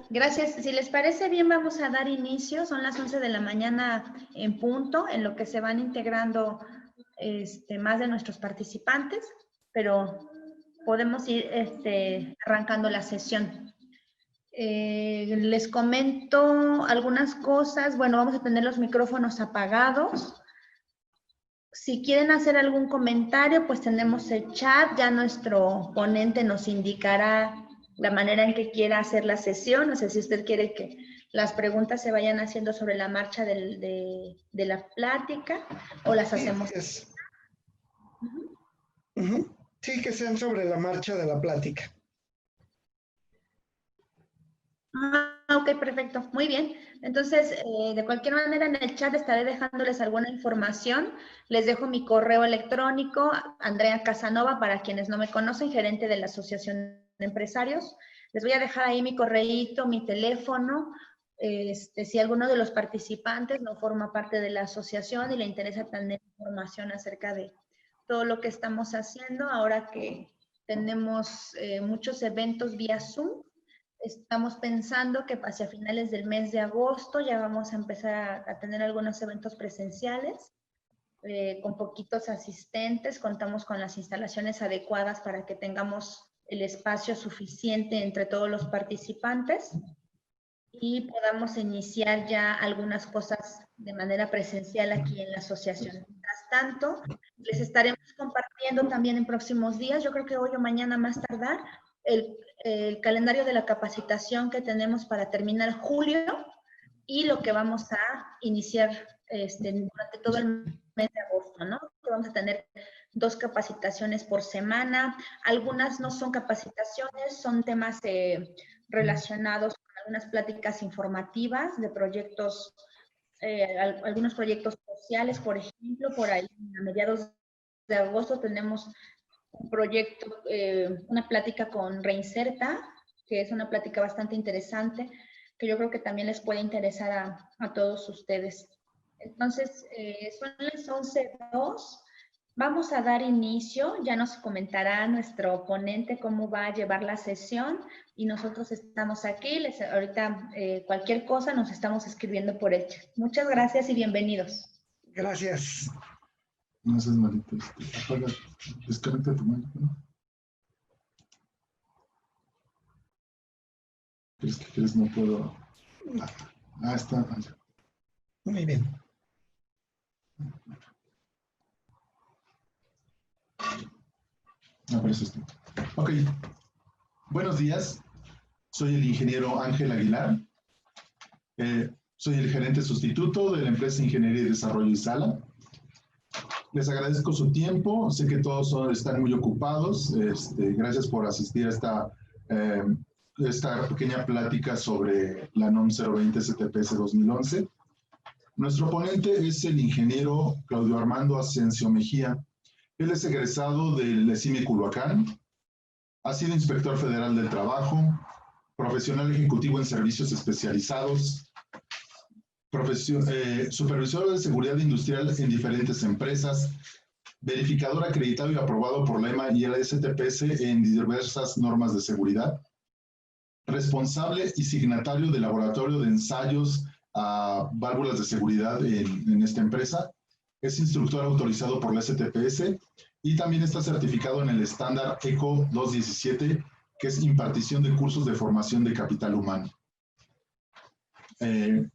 Gracias. Si les parece bien, vamos a dar inicio. Son las 11 de la mañana en punto, en lo que se van integrando más de nuestros participantes, pero podemos ir arrancando la sesión. Les comento algunas cosas. Bueno, vamos a tener los micrófonos apagados. Si quieren hacer algún comentario, pues tenemos el chat. Ya nuestro ponente nos indicará la manera en que quiera hacer la sesión. No sé si usted quiere que las preguntas se vayan haciendo sobre la marcha de la plática o las hacemos. Sí, que sean sobre la marcha de la plática. Ok, perfecto. Muy bien. Entonces, de cualquier manera, en el chat estaré dejándoles alguna información. Les dejo mi correo electrónico, Andrea Casanova, para quienes no me conocen, gerente de la Asociación de Empresarios. Les voy a dejar ahí mi correíto, mi teléfono. Si alguno de los participantes no forma parte de la asociación y le interesa tener información acerca de todo lo que estamos haciendo, ahora que tenemos muchos eventos vía Zoom, estamos pensando que hacia finales del mes de agosto ya vamos a empezar a tener algunos eventos presenciales con poquitos asistentes. Contamos con las instalaciones adecuadas para que tengamos el espacio suficiente entre todos los participantes y podamos iniciar ya algunas cosas de manera presencial aquí en la asociación. Mientras tanto, les estaremos compartiendo también en próximos días, yo creo que hoy o mañana más tardar, el calendario de la capacitación que tenemos para terminar julio y lo que vamos a iniciar durante todo el mes de agosto, ¿no? Que vamos a tener 2 capacitaciones por semana. Algunas no son capacitaciones, son temas relacionados con algunas pláticas informativas de proyectos, algunos proyectos sociales, por ejemplo. Por ahí a mediados de agosto tenemos un proyecto, una plática con Reinserta, que es una plática bastante interesante, que yo creo que también les puede interesar a todos ustedes. Entonces, son las 11:02. Vamos a dar inicio. Ya nos comentará nuestro ponente cómo va a llevar la sesión y nosotros estamos aquí. Ahorita cualquier cosa nos estamos escribiendo por el chat. Muchas gracias y bienvenidos. Gracias. No seas malito. Apaga, desconecta tu micrófono. ¿Crees que quieres? No puedo. Está. Muy bien. Aparece esto. Ok. Buenos días. Soy el ingeniero Ángel Aguilar. Soy el gerente sustituto de la empresa Ingeniería y Desarrollo Isala. Les agradezco su tiempo. Sé que todos están muy ocupados. Gracias por asistir a esta pequeña plática sobre la NOM 020 STPS 2011. Nuestro ponente es el ingeniero Claudio Armando Asensio Mejía. Él es egresado del ESIMI Culhuacán, ha sido inspector federal del trabajo, profesional ejecutivo en servicios especializados, supervisor de seguridad industrial en diferentes empresas, verificador acreditado y aprobado por la EMA y el STPS en diversas normas de seguridad, responsable y signatario del laboratorio de ensayos a válvulas de seguridad en esta empresa, es instructor autorizado por la STPS y también está certificado en el estándar ECO 217, que es impartición de cursos de formación de capital humano.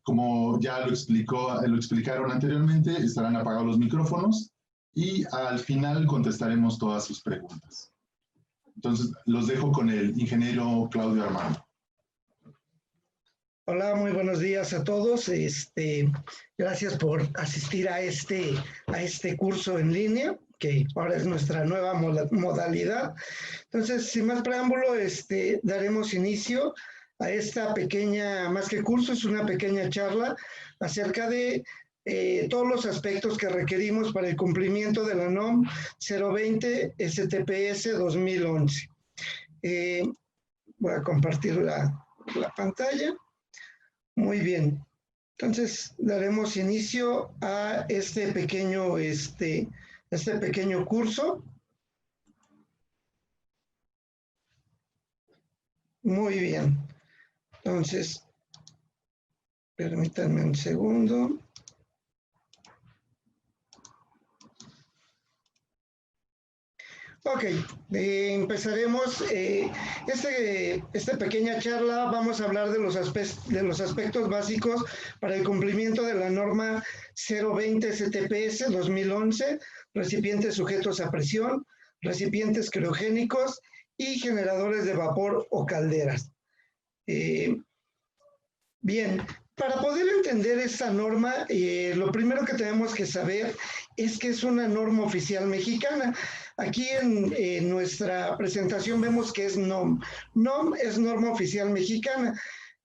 Como ya lo explicaron anteriormente, estarán apagados los micrófonos y al final contestaremos todas sus preguntas. Entonces, los dejo con el ingeniero Claudio Armando. Hola, muy buenos días a todos. Gracias por asistir a este curso en línea, que ahora es nuestra nueva modalidad. Entonces, sin más preámbulo, daremos inicio a esta pequeña, más que curso, es una pequeña charla acerca de todos los aspectos que requerimos para el cumplimiento de la NOM 020 STPS 2011. Voy a compartir la pantalla. Muy bien. Entonces, daremos inicio a este pequeño curso. Muy bien. Entonces, permítanme un segundo. Ok, empezaremos esta pequeña charla. Vamos a hablar de los aspectos básicos para el cumplimiento de la norma 020 STPS 2011, recipientes sujetos a presión, recipientes criogénicos y generadores de vapor o calderas. Bien, para poder entender esta norma, lo primero que tenemos que saber es que es una norma oficial mexicana. Aquí en nuestra presentación vemos que es NOM. NOM es norma oficial mexicana.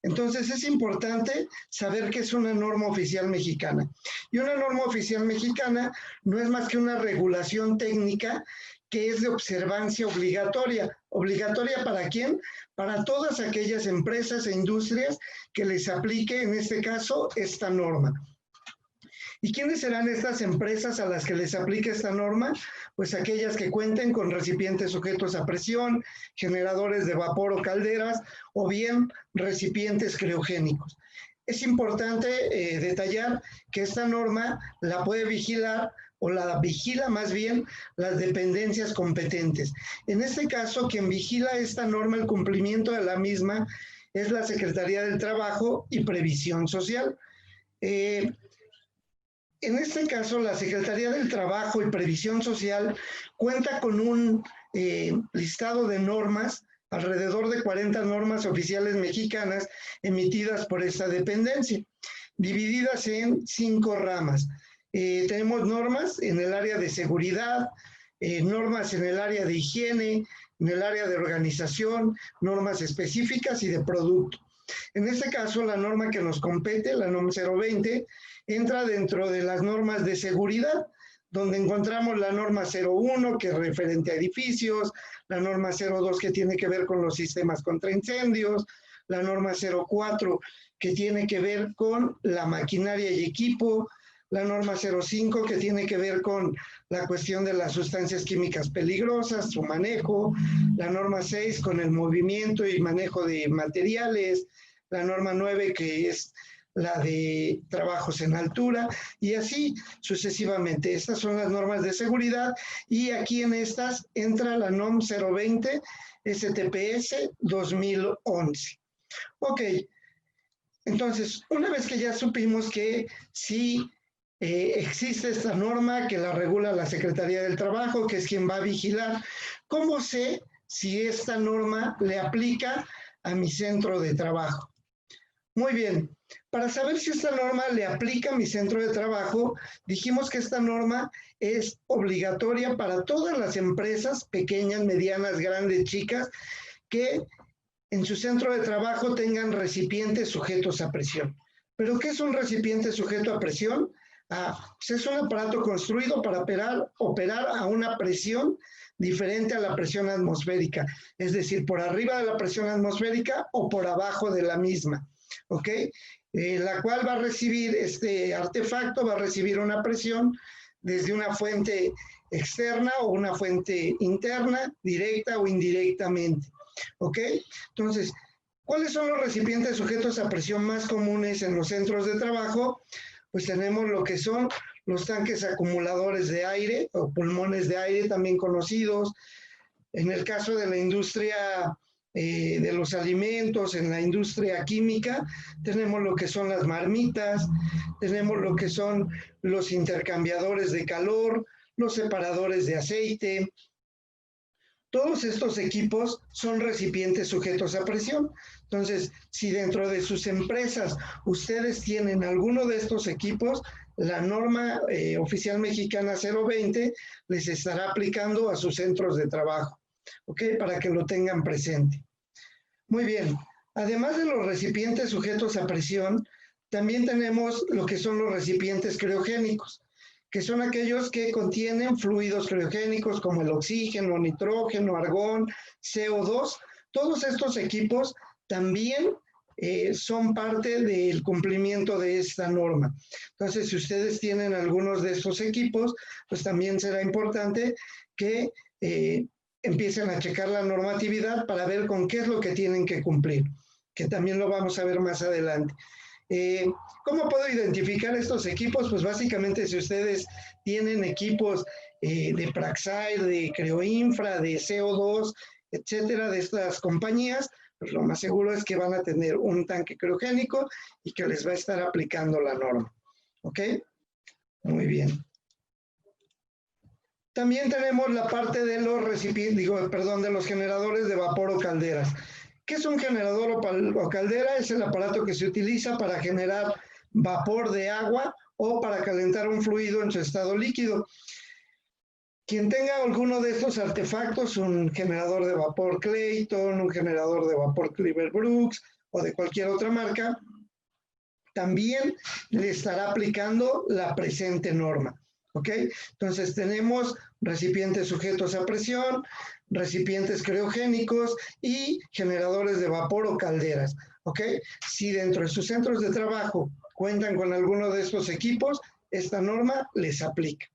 Entonces es importante saber que es una norma oficial mexicana. Y una norma oficial mexicana no es más que una regulación técnica que es de observancia obligatoria. ¿Obligatoria para quién? Para todas aquellas empresas e industrias que les aplique, en este caso, esta norma. ¿Y quiénes serán estas empresas a las que les aplique esta norma? Pues aquellas que cuenten con recipientes sujetos a presión, generadores de vapor o calderas, o bien recipientes criogénicos. Es importante detallar que esta norma la puede vigilar o la vigila más bien las dependencias competentes. En este caso, quien vigila esta norma, el cumplimiento de la misma, es la Secretaría del Trabajo y Previsión Social. En este caso, la Secretaría del Trabajo y Previsión Social cuenta con un listado de normas, alrededor de 40 normas oficiales mexicanas emitidas por esta dependencia, divididas en 5 ramas. Tenemos normas en el área de seguridad, normas en el área de higiene, en el área de organización, normas específicas y de producto. En este caso, la norma que nos compete, la NOM 020, entra dentro de las normas de seguridad, donde encontramos la norma 01, que es referente a edificios, la norma 02, que tiene que ver con los sistemas contra incendios, la norma 04, que tiene que ver con la maquinaria y equipo, la norma 05, que tiene que ver con la cuestión de las sustancias químicas peligrosas, su manejo, la norma 6 con el movimiento y manejo de materiales, la norma 9 que es la de trabajos en altura, y así sucesivamente. Estas son las normas de seguridad, y aquí en estas entra la NOM 020 STPS 2011. Ok, entonces, una vez que ya supimos que sí existe esta norma que la regula la Secretaría del Trabajo, que es quien va a vigilar, ¿cómo sé si esta norma le aplica a mi centro de trabajo? Muy bien, para saber si esta norma le aplica a mi centro de trabajo, dijimos que esta norma es obligatoria para todas las empresas, pequeñas, medianas, grandes, chicas, que en su centro de trabajo tengan recipientes sujetos a presión. ¿Pero qué es un recipiente sujeto a presión? Pues es un aparato construido para operar a una presión diferente a la presión atmosférica, es decir, por arriba de la presión atmosférica o por abajo de la misma, ¿ok? La cual va a recibir, este artefacto va a recibir una presión desde una fuente externa o una fuente interna, directa o indirectamente, ¿ok? Entonces, ¿cuáles son los recipientes sujetos a presión más comunes en los centros de trabajo? Pues tenemos lo que son los tanques acumuladores de aire o pulmones de aire, también conocidos. En el caso de la industria de los alimentos, en la industria química, tenemos lo que son las marmitas, tenemos lo que son los intercambiadores de calor, los separadores de aceite. Todos estos equipos son recipientes sujetos a presión. Entonces, si dentro de sus empresas ustedes tienen alguno de estos equipos, la norma oficial mexicana 020 les estará aplicando a sus centros de trabajo, ¿ok? Para que lo tengan presente. Muy bien. Además de los recipientes sujetos a presión, también tenemos lo que son los recipientes criogénicos, que son aquellos que contienen fluidos criogénicos como el oxígeno, nitrógeno, argón, CO2. Todos estos equipos también son parte del cumplimiento de esta norma. Entonces, si ustedes tienen algunos de estos equipos, pues también será importante que empiecen a checar la normatividad para ver con qué es lo que tienen que cumplir, que también lo vamos a ver más adelante. ¿Cómo puedo identificar estos equipos? Pues básicamente si ustedes tienen equipos de Praxair, de Creoinfra, de CO2, etcétera, de estas compañías, pues lo más seguro es que van a tener un tanque criogénico y que les va a estar aplicando la norma. ¿Ok? Muy bien. También tenemos la parte de los recipientes, de los generadores de vapor o calderas. ¿Qué es un generador o caldera? Es el aparato que se utiliza para generar vapor de agua o para calentar un fluido en su estado líquido. Quien tenga alguno de estos artefactos, un generador de vapor Clayton, un generador de vapor Cleaver-Brooks o de cualquier otra marca, también le estará aplicando la presente norma. ¿Ok? Entonces tenemos recipientes sujetos a presión, recipientes criogénicos y generadores de vapor o calderas. ¿Ok? Si dentro de sus centros de trabajo cuentan con alguno de estos equipos, esta norma les aplica.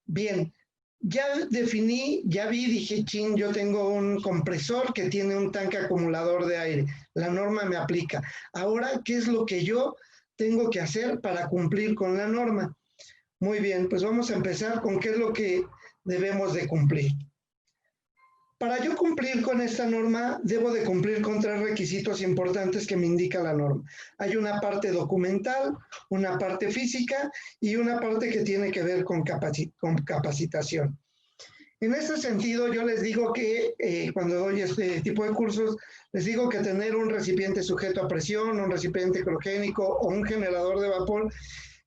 Bien, ya definí, ya vi, dije, chin, yo tengo un compresor que tiene un tanque acumulador de aire. La norma me aplica. Ahora, ¿qué es lo que yo tengo que hacer para cumplir con la norma? Muy bien, pues vamos a empezar con qué es lo que debemos de cumplir. Para yo cumplir con esta norma, debo de cumplir con 3 requisitos importantes que me indica la norma. Hay una parte documental, una parte física y una parte que tiene que ver con capacitación. En este sentido, yo les digo que cuando doy este tipo de cursos, les digo que tener un recipiente sujeto a presión, un recipiente criogénico o un generador de vapor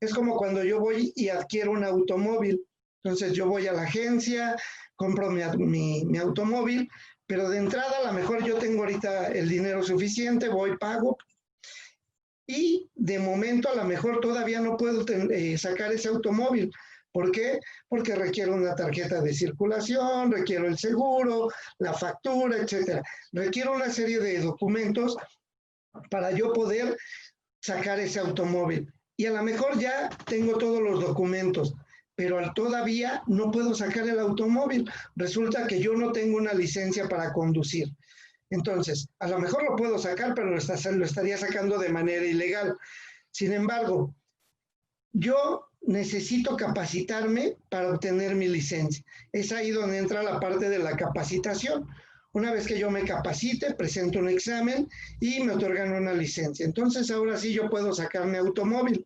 es como cuando yo voy y adquiero un automóvil. Entonces yo voy a la agencia, compro mi automóvil, pero de entrada a lo mejor yo tengo ahorita el dinero suficiente, voy, pago, y de momento a lo mejor todavía no puedo sacar ese automóvil. ¿Por qué? Porque requiero una tarjeta de circulación, requiero el seguro, la factura, etcétera. Requiero una serie de documentos para yo poder sacar ese automóvil. Y a lo mejor ya tengo todos los documentos, pero todavía no puedo sacar el automóvil. Resulta que yo no tengo una licencia para conducir. Entonces, a lo mejor lo puedo sacar, pero lo estaría sacando de manera ilegal. Sin embargo, yo necesito capacitarme para obtener mi licencia. Es ahí donde entra la parte de la capacitación. Una vez que yo me capacite, presento un examen y me otorgan una licencia. Entonces, ahora sí yo puedo sacar mi automóvil.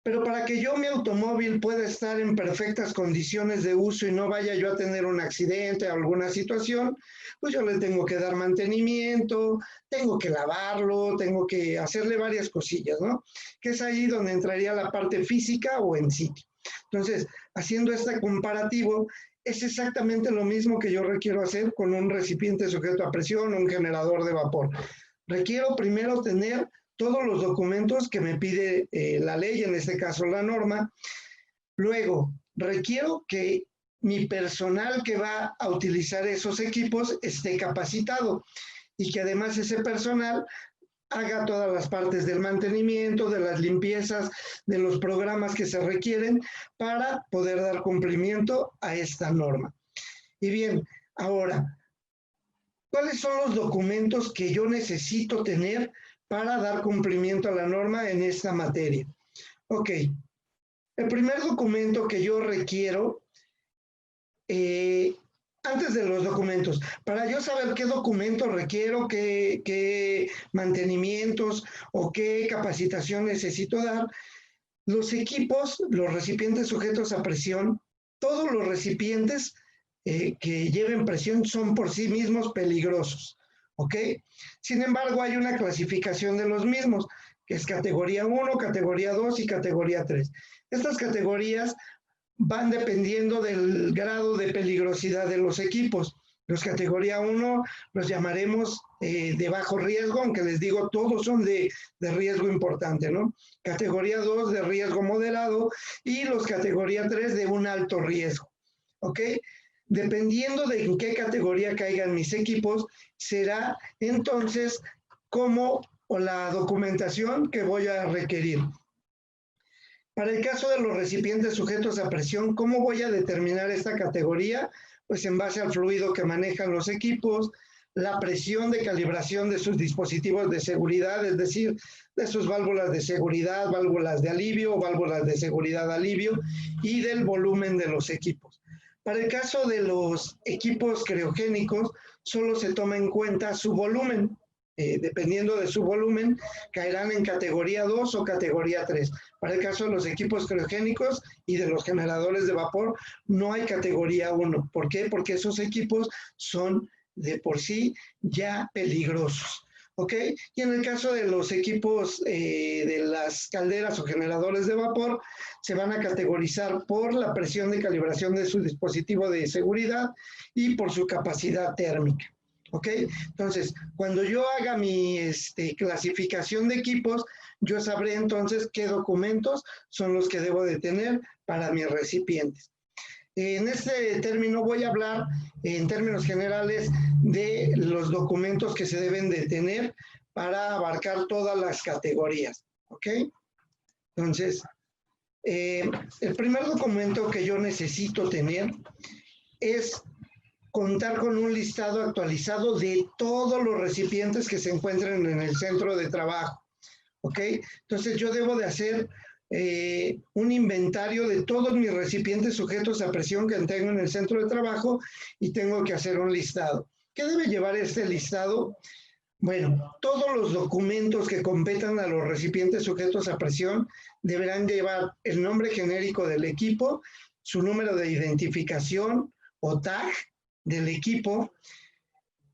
Pero para que yo mi automóvil pueda estar en perfectas condiciones de uso y no vaya yo a tener un accidente o alguna situación, pues yo le tengo que dar mantenimiento, tengo que lavarlo, tengo que hacerle varias cosillas, ¿no? Que es ahí donde entraría la parte física o en sitio. Entonces, haciendo este comparativo, es exactamente lo mismo que yo requiero hacer con un recipiente sujeto a presión o un generador de vapor. Requiero primero tener todos los documentos que me pide la ley, en este caso la norma. Luego, requiero que mi personal que va a utilizar esos equipos esté capacitado y que además ese personal haga todas las partes del mantenimiento, de las limpiezas, de los programas que se requieren para poder dar cumplimiento a esta norma. Y bien, ahora, ¿cuáles son los documentos que yo necesito tener para dar cumplimiento a la norma en esta materia? Ok, el primer documento que yo requiero, antes de los documentos, para yo saber qué documentos requiero, qué mantenimientos o qué capacitación necesito dar, los equipos, los recipientes sujetos a presión, todos los recipientes que lleven presión son por sí mismos peligrosos. ¿Ok? Sin embargo, hay una clasificación de los mismos, que es categoría 1, categoría 2 y categoría 3. Estas categorías van dependiendo del grado de peligrosidad de los equipos. Los categoría 1 los llamaremos de bajo riesgo, aunque les digo, todos son de riesgo importante, ¿no? Categoría 2 de riesgo moderado y los categoría 3 de un alto riesgo. ¿Ok? Dependiendo de en qué categoría caigan mis equipos, será entonces cómo o la documentación que voy a requerir. Para el caso de los recipientes sujetos a presión, ¿cómo voy a determinar esta categoría? pues en base al fluido que manejan los equipos, la presión de calibración de sus dispositivos de seguridad, es decir, de sus válvulas de seguridad, válvulas de alivio, válvulas de seguridad alivio, y del volumen de los equipos. Para el caso de los equipos criogénicos, solo se toma en cuenta su volumen. Dependiendo de su volumen, caerán en categoría 2 o categoría 3. Para el caso de los equipos criogénicos y de los generadores de vapor, no hay categoría 1. ¿Por qué? Porque esos equipos son de por sí ya peligrosos. ¿Ok? Y en el caso de los equipos de las calderas o generadores de vapor, se van a categorizar por la presión de calibración de su dispositivo de seguridad y por su capacidad térmica. ¿Ok? Entonces, cuando yo haga mi clasificación de equipos, yo sabré entonces qué documentos son los que debo de tener para mis recipientes. En este término voy a hablar en términos generales de los documentos que se deben de tener para abarcar todas las categorías. ¿Ok? Entonces, el primer documento que yo necesito tener es contar con un listado actualizado de todos los recipientes que se encuentren en el centro de trabajo. ¿Ok? Entonces yo debo de hacer un inventario de todos mis recipientes sujetos a presión que tengo en el centro de trabajo y tengo que hacer un listado. ¿Qué debe llevar este listado? Bueno, todos los documentos que competan a los recipientes sujetos a presión deberán llevar el nombre genérico del equipo, su número de identificación o tag del equipo.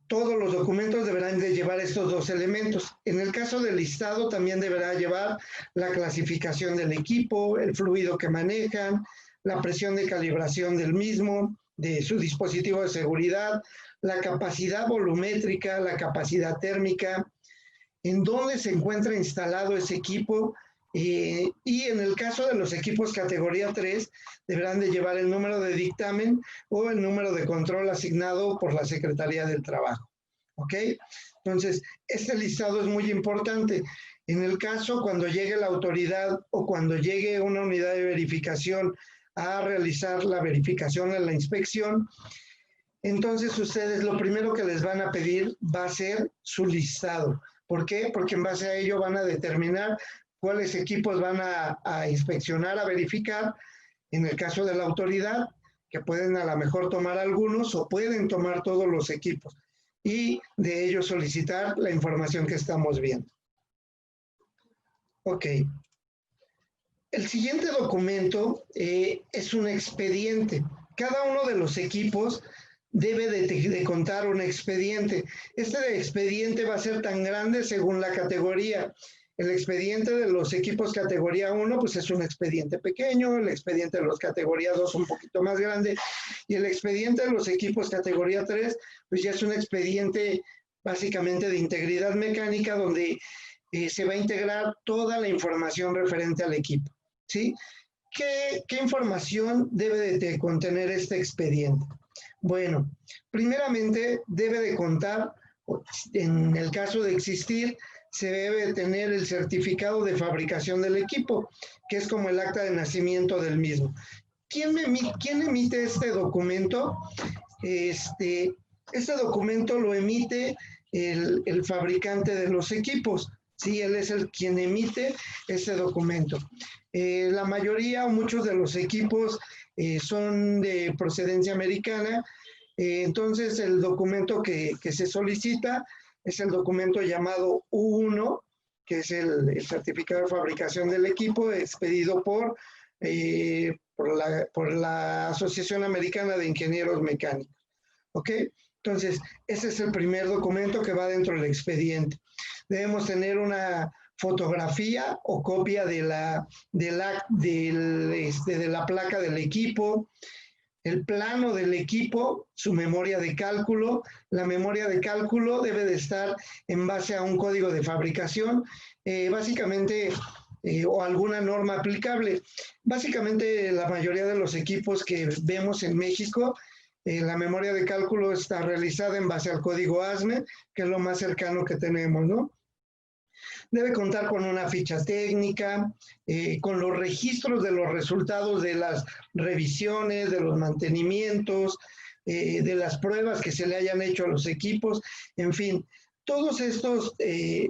Todos los documentos deberán de llevar estos dos elementos. En el caso del listado también deberá llevar la clasificación del equipo, el fluido que manejan, la presión de calibración del mismo, de su dispositivo de seguridad, la capacidad volumétrica, la capacidad térmica, en dónde se encuentra instalado ese equipo, y en el caso de los equipos categoría 3, deberán de llevar el número de dictamen o el número de control asignado por la Secretaría del Trabajo. ¿Ok? Entonces, este listado es muy importante. En el caso, cuando llegue la autoridad o cuando llegue una unidad de verificación a realizar la verificación en la inspección, entonces ustedes lo primero que les van a pedir va a ser su listado. ¿Por qué? Porque en base a ello van a determinar cuáles equipos van a inspeccionar, a verificar, en el caso de la autoridad, que pueden a lo mejor tomar algunos o pueden tomar todos los equipos y de ellos solicitar la información que estamos viendo. Ok. El siguiente documento es un expediente. Cada uno de los equipos debe de contar un expediente. Este expediente va a ser tan grande según la categoría. El expediente de los equipos categoría 1, pues es un expediente pequeño, el expediente de los categoría 2 un poquito más grande, y el expediente de los equipos categoría 3, pues ya es un expediente básicamente de integridad mecánica, donde se va a integrar toda la información referente al equipo, ¿sí? ¿Qué información debe de contener este expediente? Bueno, primeramente debe de contar, en el caso de existir, se debe tener el certificado de fabricación del equipo, que es como el acta de nacimiento del mismo. ¿Quién emite este documento? Este documento lo emite el fabricante de los equipos. Sí, él es quien emite ese documento. La mayoría o muchos de los equipos son de procedencia americana, entonces el documento que se solicita es el documento llamado U1, que es el certificado de fabricación del equipo, expedido por la Asociación Americana de Ingenieros Mecánicos. ¿Ok? Entonces, ese es el primer documento que va dentro del expediente. Debemos tener una fotografía o copia de la placa del equipo, el plano del equipo, su memoria de cálculo. La memoria de cálculo debe de estar en base a un código de fabricación, básicamente, o alguna norma aplicable. Básicamente, la mayoría de los equipos que vemos en México, la memoria de cálculo está realizada en base al código ASME, que es lo más cercano que tenemos, ¿no? Debe contar con una ficha técnica, con los registros de los resultados de las revisiones, de los mantenimientos, de las pruebas que se le hayan hecho a los equipos, en fin. Todos estos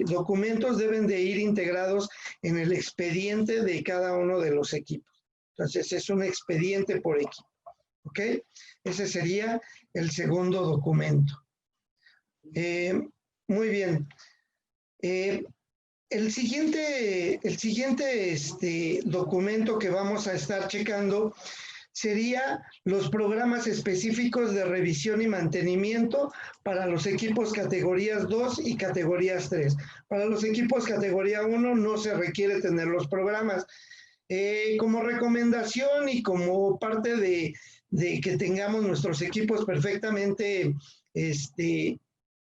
documentos deben de ir integrados en el expediente de cada uno de los equipos. Entonces, es un expediente por equipo. ¿Ok? Ese sería el segundo documento. Muy bien. El siguiente documento que vamos a estar checando sería los programas específicos de revisión y mantenimiento para los equipos categorías 2 y categorías 3. Para los equipos categoría 1 no se requiere tener los programas. Como recomendación y como parte de que tengamos nuestros equipos perfectamente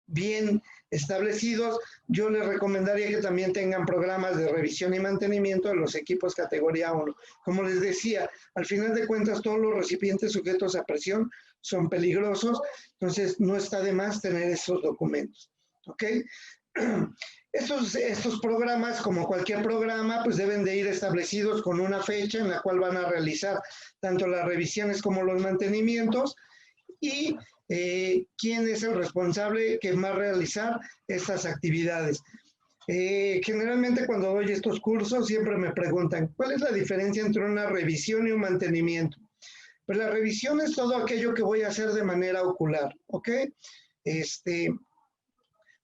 bien establecidos, yo les recomendaría que también tengan programas de revisión y mantenimiento de los equipos categoría 1. Como les decía, al final de cuentas todos los recipientes sujetos a presión son peligrosos, entonces no está de más tener esos documentos. ¿Ok? Estos programas, como cualquier programa, pues deben de ir establecidos con una fecha en la cual van a realizar tanto las revisiones como los mantenimientos y quién es el responsable que va a realizar estas actividades. Generalmente cuando doy estos cursos siempre me preguntan, ¿cuál es la diferencia entre una revisión y un mantenimiento? Pues la revisión es todo aquello que voy a hacer de manera ocular, ¿ok?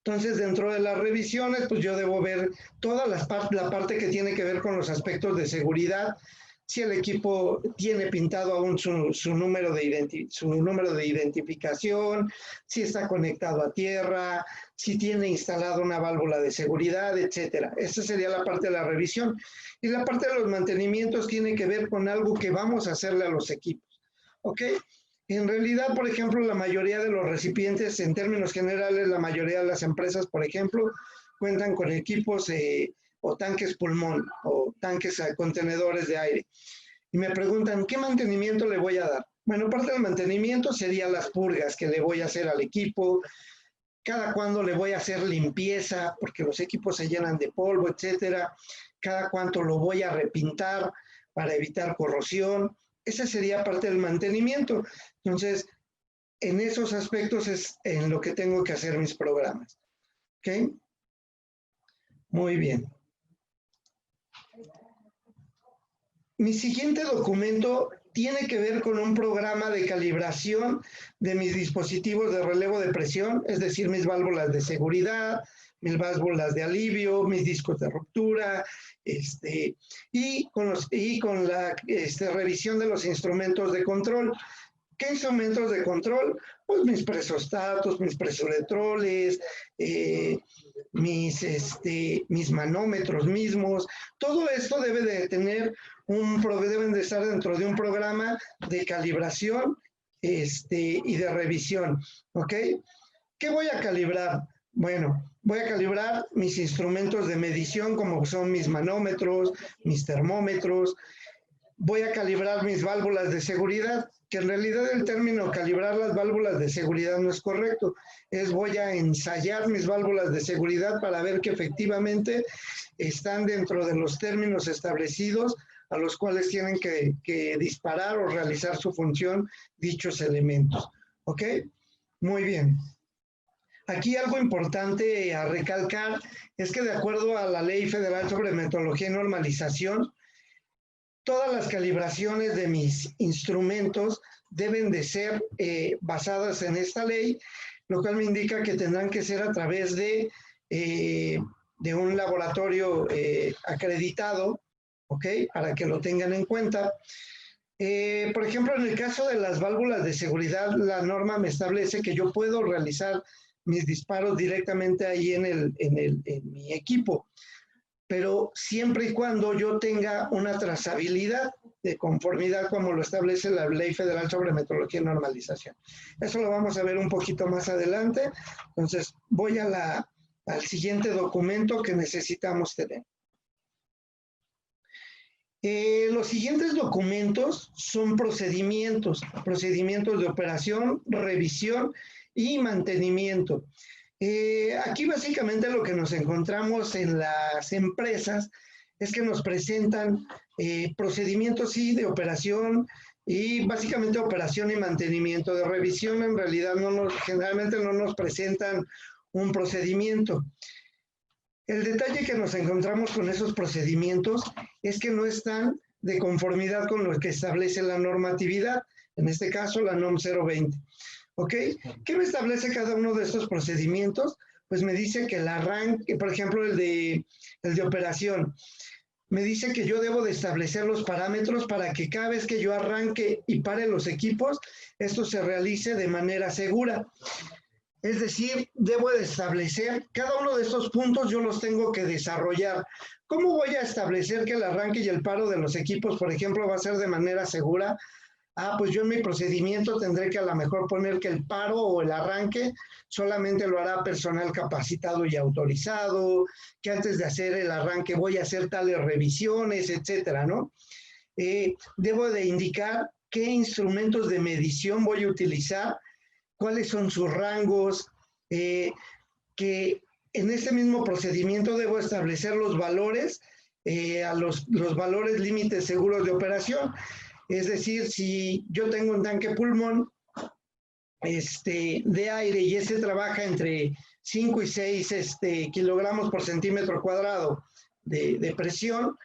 Entonces, dentro de las revisiones, pues yo debo ver toda la parte que tiene que ver con los aspectos de seguridad, si el equipo tiene pintado aún su número de identificación, si está conectado a tierra, si tiene instalada una válvula de seguridad, etcétera. Esa sería la parte de la revisión. Y la parte de los mantenimientos tiene que ver con algo que vamos a hacerle a los equipos, ¿ok? En realidad, por ejemplo, la mayoría de los recipientes, en términos generales, la mayoría de las empresas, por ejemplo, cuentan con equipos o tanques pulmón o tanques contenedores de aire. Y me preguntan, ¿qué mantenimiento le voy a dar? Bueno, parte del mantenimiento sería las purgas que le voy a hacer al equipo, cada cuándo le voy a hacer limpieza, porque los equipos se llenan de polvo, etcétera, cada cuánto lo voy a repintar para evitar corrosión. Esa sería parte del mantenimiento. Entonces, en esos aspectos es en lo que tengo que hacer mis programas. ¿Ok? Muy bien. Mi siguiente documento tiene que ver con un programa de calibración de mis dispositivos de relevo de presión, es decir, mis válvulas de seguridad, mis válvulas de alivio, mis discos de ruptura, y con la revisión de los instrumentos de control. ¿Qué instrumentos de control? Pues mis presostatos, mis presoletroles, mis manómetros mismos. Todo esto debe de tener deben de estar dentro de un programa de calibración y de revisión. ¿Ok? ¿Qué voy a calibrar? Bueno, voy a calibrar mis instrumentos de medición como son mis manómetros, mis termómetros. Voy a calibrar mis válvulas de seguridad, que en realidad el término calibrar las válvulas de seguridad no es correcto. Voy a ensayar mis válvulas de seguridad para ver que efectivamente están dentro de los términos establecidos a los cuales tienen que disparar o realizar su función dichos elementos. ¿Ok? Muy bien. Aquí algo importante a recalcar es que de acuerdo a la Ley Federal sobre Metrología y Normalización, todas las calibraciones de mis instrumentos deben de ser basadas en esta ley, lo cual me indica que tendrán que ser a través de un laboratorio acreditado, ¿ok? Para que lo tengan en cuenta. Por ejemplo, en el caso de las válvulas de seguridad, la norma me establece que yo puedo realizar mis disparos directamente ahí en mi equipo, pero siempre y cuando yo tenga una trazabilidad de conformidad como lo establece la Ley Federal sobre Metrología y Normalización. Eso lo vamos a ver un poquito más adelante. Entonces, voy al siguiente documento que necesitamos tener. Los siguientes documentos son procedimientos de operación, revisión y mantenimiento. Aquí básicamente lo que nos encontramos en las empresas es que nos presentan procedimientos, sí, de operación, y básicamente operación y mantenimiento. De revisión en realidad generalmente no nos presentan un procedimiento. El detalle que nos encontramos con esos procedimientos es que no están de conformidad con lo que establece la normatividad, en este caso la NOM 020. ¿Ok? ¿Qué me establece cada uno de estos procedimientos? Pues me dice que el arranque, por ejemplo, el de operación, me dice que yo debo de establecer los parámetros para que cada vez que yo arranque y pare los equipos, esto se realice de manera segura. Es decir, debo de establecer, cada uno de estos puntos yo los tengo que desarrollar. ¿Cómo voy a establecer que el arranque y el paro de los equipos, por ejemplo, va a ser de manera segura? Pues yo en mi procedimiento tendré que a lo mejor poner que el paro o el arranque solamente lo hará personal capacitado y autorizado, que antes de hacer el arranque voy a hacer tales revisiones, etcétera, ¿no? Debo de indicar qué instrumentos de medición voy a utilizar, cuáles son sus rangos, que en este mismo procedimiento debo establecer los valores, los valores límites seguros de operación. Es decir, si yo tengo un tanque pulmón de aire y ese trabaja entre 5 y 6 kilogramos por centímetro cuadrado de presión,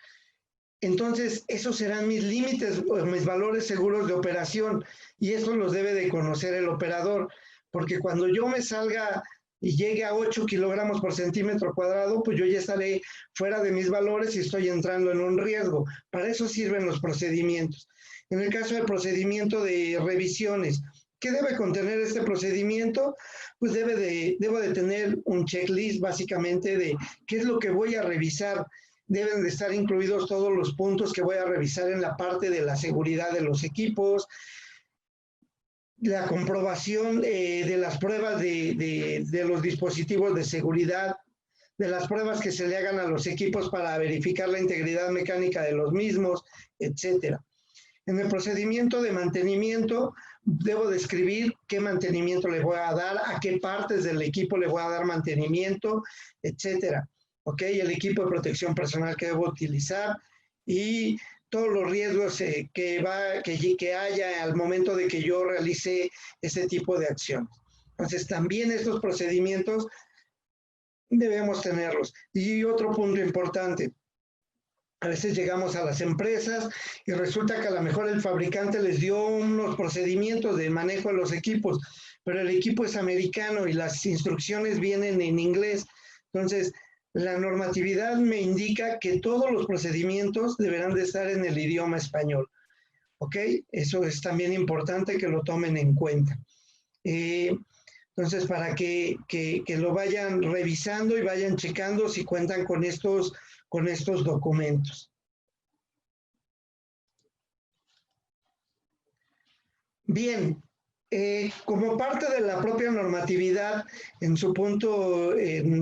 entonces esos serán mis límites, mis valores seguros de operación, y estos los debe de conocer el operador, porque cuando yo me salga y llegue a 8 kilogramos por centímetro cuadrado, pues yo ya estaré fuera de mis valores y estoy entrando en un riesgo. Para eso sirven los procedimientos. En el caso del procedimiento de revisiones, ¿qué debe contener este procedimiento? Pues debo de tener un checklist básicamente de qué es lo que voy a revisar. Deben de estar incluidos todos los puntos que voy a revisar en la parte de la seguridad de los equipos, la comprobación de las pruebas de los dispositivos de seguridad, de las pruebas que se le hagan a los equipos para verificar la integridad mecánica de los mismos, etcétera. En el procedimiento de mantenimiento, debo describir qué mantenimiento le voy a dar, a qué partes del equipo le voy a dar mantenimiento, etcétera. ¿Ok? El equipo de protección personal que debo utilizar y todos los riesgos que haya al momento de que yo realice ese tipo de acciones. Entonces, también estos procedimientos debemos tenerlos. Y otro punto importante, a veces llegamos a las empresas y resulta que a lo mejor el fabricante les dio unos procedimientos de manejo de los equipos, pero el equipo es americano y las instrucciones vienen en inglés. Entonces, la normatividad me indica que todos los procedimientos deberán de estar en el idioma español. ¿Ok? Eso es también importante que lo tomen en cuenta. Entonces, para que lo vayan revisando y vayan checando si cuentan con estos documentos. Bien, como parte de la propia normatividad, en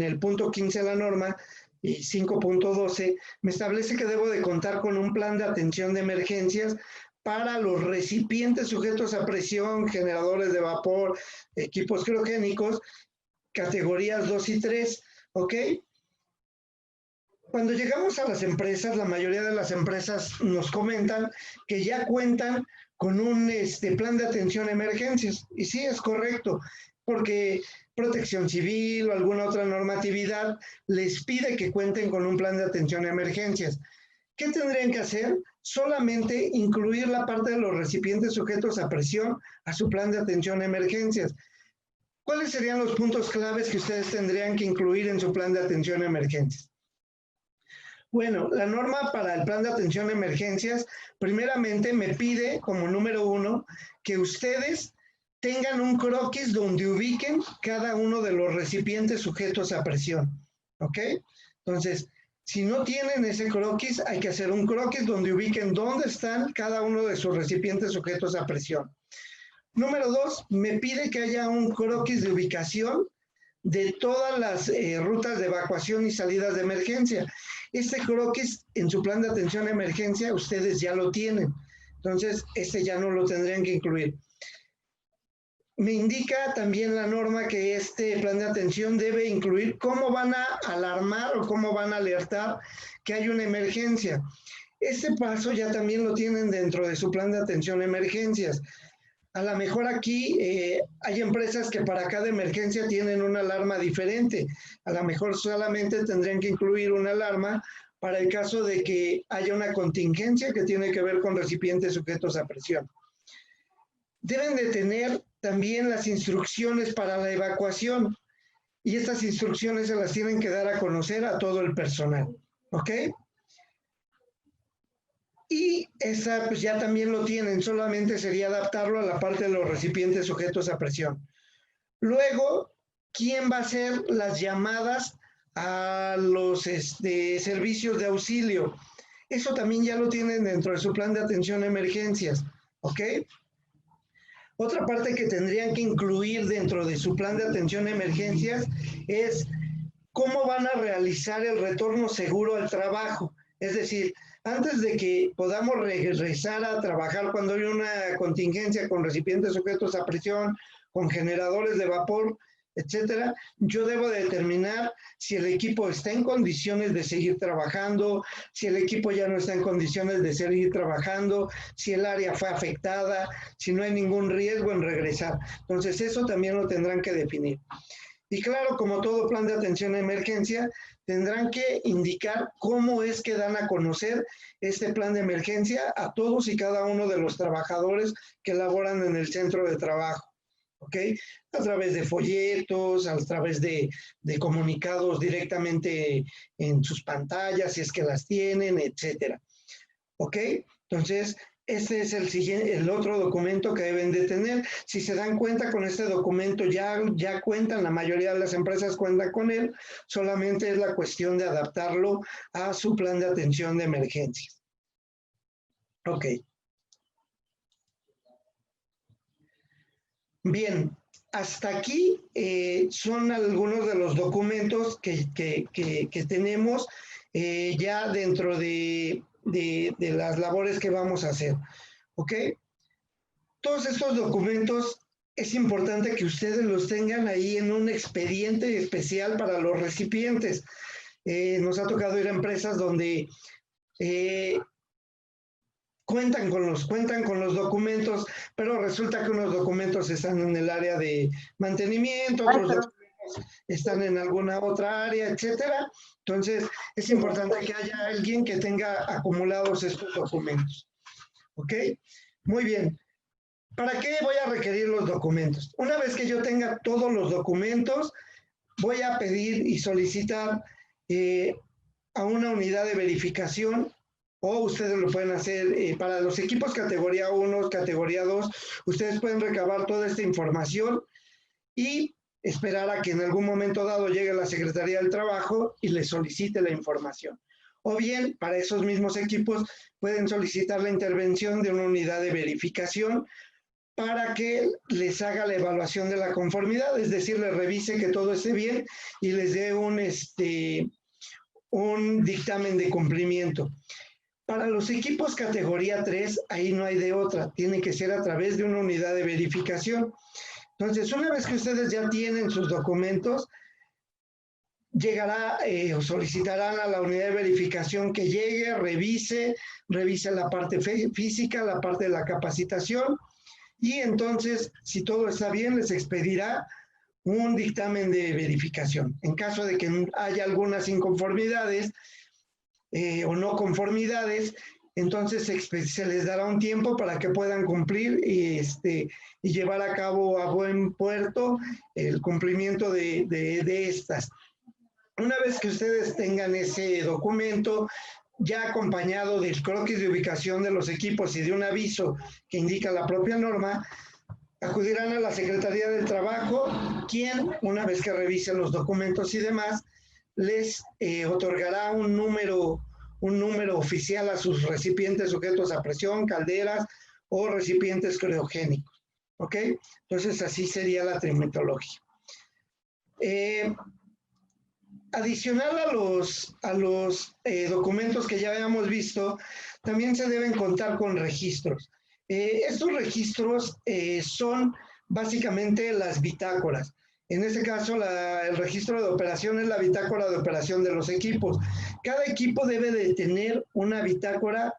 el punto 15 de la norma y 5.12, me establece que debo de contar con un plan de atención de emergencias para los recipientes sujetos a presión, generadores de vapor, equipos criogénicos, categorías 2 y 3, ¿ok? Cuando llegamos a las empresas, la mayoría de las empresas nos comentan que ya cuentan con un plan de atención a emergencias. Y sí, es correcto, porque Protección Civil o alguna otra normatividad les pide que cuenten con un plan de atención a emergencias. ¿Qué tendrían que hacer? Solamente incluir la parte de los recipientes sujetos a presión a su plan de atención a emergencias. ¿Cuáles serían los puntos claves que ustedes tendrían que incluir en su plan de atención a emergencias? Bueno, la norma para el plan de atención a emergencias, primeramente me pide como número 1 que ustedes tengan un croquis donde ubiquen cada uno de los recipientes sujetos a presión, ¿ok? Entonces, si no tienen ese croquis, hay que hacer un croquis donde ubiquen dónde están cada uno de sus recipientes sujetos a presión. Número 2, me pide que haya un croquis de ubicación de todas las rutas de evacuación y salidas de emergencia. Este croquis en su plan de atención a emergencia ustedes ya lo tienen, entonces ya no lo tendrían que incluir. Me indica también la norma que este plan de atención debe incluir cómo van a alarmar o cómo van a alertar que hay una emergencia. Este paso ya también lo tienen dentro de su plan de atención a emergencias. A lo mejor aquí hay empresas que para cada emergencia tienen una alarma diferente. A lo mejor solamente tendrían que incluir una alarma para el caso de que haya una contingencia que tiene que ver con recipientes sujetos a presión. Deben de tener también las instrucciones para la evacuación y estas instrucciones se las tienen que dar a conocer a todo el personal, ¿ok? Y esa pues ya también lo tienen, solamente sería adaptarlo a la parte de los recipientes sujetos a presión. Luego, ¿quién va a hacer las llamadas a los servicios de auxilio? Eso también ya lo tienen dentro de su plan de atención a emergencias, ¿ok? Otra parte que tendrían que incluir dentro de su plan de atención a emergencias es cómo van a realizar el retorno seguro al trabajo. Es decir, antes de que podamos regresar a trabajar cuando hay una contingencia con recipientes sujetos a presión, con generadores de vapor, etcétera, yo debo determinar si el equipo está en condiciones de seguir trabajando, si el equipo ya no está en condiciones de seguir trabajando, si el área fue afectada, si no hay ningún riesgo en regresar. Entonces, eso también lo tendrán que definir. Y claro, como todo plan de atención a emergencia, tendrán que indicar cómo es que dan a conocer este plan de emergencia a todos y cada uno de los trabajadores que laboran en el centro de trabajo, ¿ok? A través de folletos, a través de comunicados directamente en sus pantallas, si es que las tienen, etcétera, ¿ok? Entonces, este es el otro documento que deben de tener. Si se dan cuenta, con este documento ya cuentan, la mayoría de las empresas cuentan con él, solamente es la cuestión de adaptarlo a su plan de atención de emergencias. Ok. Bien, hasta aquí son algunos de los documentos que tenemos ya dentro de las labores que vamos a hacer, ¿ok? Todos estos documentos es importante que ustedes los tengan ahí en un expediente especial para los recipientes. Nos ha tocado ir a empresas donde cuentan con los documentos, pero resulta que unos documentos están en el área de mantenimiento, otros documentos están en alguna otra área, etcétera. Entonces, es importante que haya alguien que tenga acumulados estos documentos. ¿Ok? Muy bien. ¿Para qué voy a requerir los documentos? Una vez que yo tenga todos los documentos, voy a pedir y solicitar a una unidad de verificación, o ustedes lo pueden hacer para los equipos categoría 1, categoría 2, ustedes pueden recabar toda esta información y esperar a que en algún momento dado llegue la Secretaría del Trabajo y les solicite la información. O bien, para esos mismos equipos, pueden solicitar la intervención de una unidad de verificación para que les haga la evaluación de la conformidad, es decir, les revise que todo esté bien y les dé un dictamen de cumplimiento. Para los equipos categoría 3, ahí no hay de otra, tiene que ser a través de una unidad de verificación. Entonces, una vez que ustedes ya tienen sus documentos, llegará o solicitarán a la unidad de verificación que llegue, revise la parte física, la parte de la capacitación, y entonces, si todo está bien, les expedirá un dictamen de verificación. En caso de que haya algunas inconformidades o no conformidades, entonces se les dará un tiempo para que puedan cumplir y llevar a cabo a buen puerto el cumplimiento de estas. Una vez que ustedes tengan ese documento, ya acompañado del croquis de ubicación de los equipos y de un aviso que indica la propia norma, acudirán a la Secretaría del Trabajo, quien, una vez que revise los documentos y demás, les otorgará un número oficial a sus recipientes sujetos a presión, calderas o recipientes criogénicos. ¿Ok? Entonces, así sería la trimetología. Adicional a los documentos que ya habíamos visto, también se deben contar con registros. Estos registros son básicamente las bitácoras. En este caso, el registro de operación es la bitácora de operación de los equipos. Cada equipo debe de tener una bitácora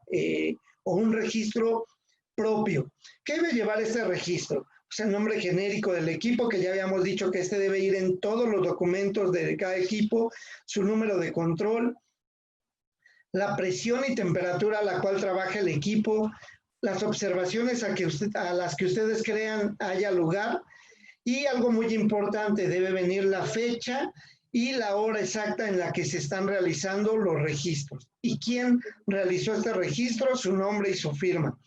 o un registro propio. ¿Qué debe llevar este registro? Pues el nombre genérico del equipo, que ya habíamos dicho que este debe ir en todos los documentos de cada equipo, su número de control, la presión y temperatura a la cual trabaja el equipo, las observaciones a las que ustedes crean haya lugar, y algo muy importante, debe venir la fecha y la hora exacta en la que se están realizando los registros. ¿Y quién realizó este registro? Su nombre y su firma.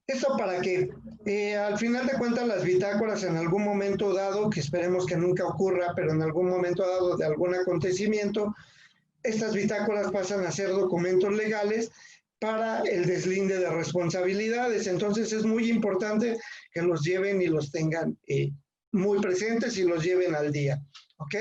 Esto para que al final de cuentas las bitácoras en algún momento dado, que esperemos que nunca ocurra, pero en algún momento dado de algún acontecimiento, estas bitácoras pasan a ser documentos legales para el deslinde de responsabilidades. Entonces es muy importante que los lleven y los tengan muy presentes y los lleven al día. ¿Ok?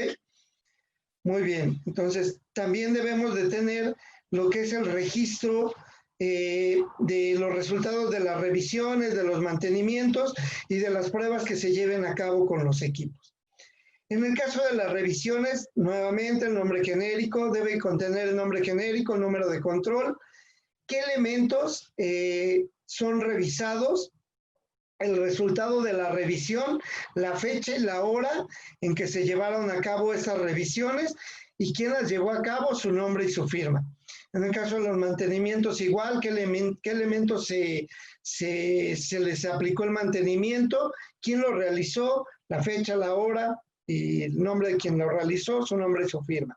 Muy bien. Entonces también debemos de tener lo que es el registro de los resultados de las revisiones, de los mantenimientos y de las pruebas que se lleven a cabo con los equipos. En el caso de las revisiones, nuevamente el nombre genérico debe contener el nombre genérico, el número de control, qué elementos son revisados, el resultado de la revisión, la fecha y la hora en que se llevaron a cabo esas revisiones y quién las llevó a cabo, su nombre y su firma. En el caso de los mantenimientos, igual, qué elementos se les aplicó el mantenimiento, quién lo realizó, la fecha, la hora y el nombre de quien lo realizó, su nombre y su firma.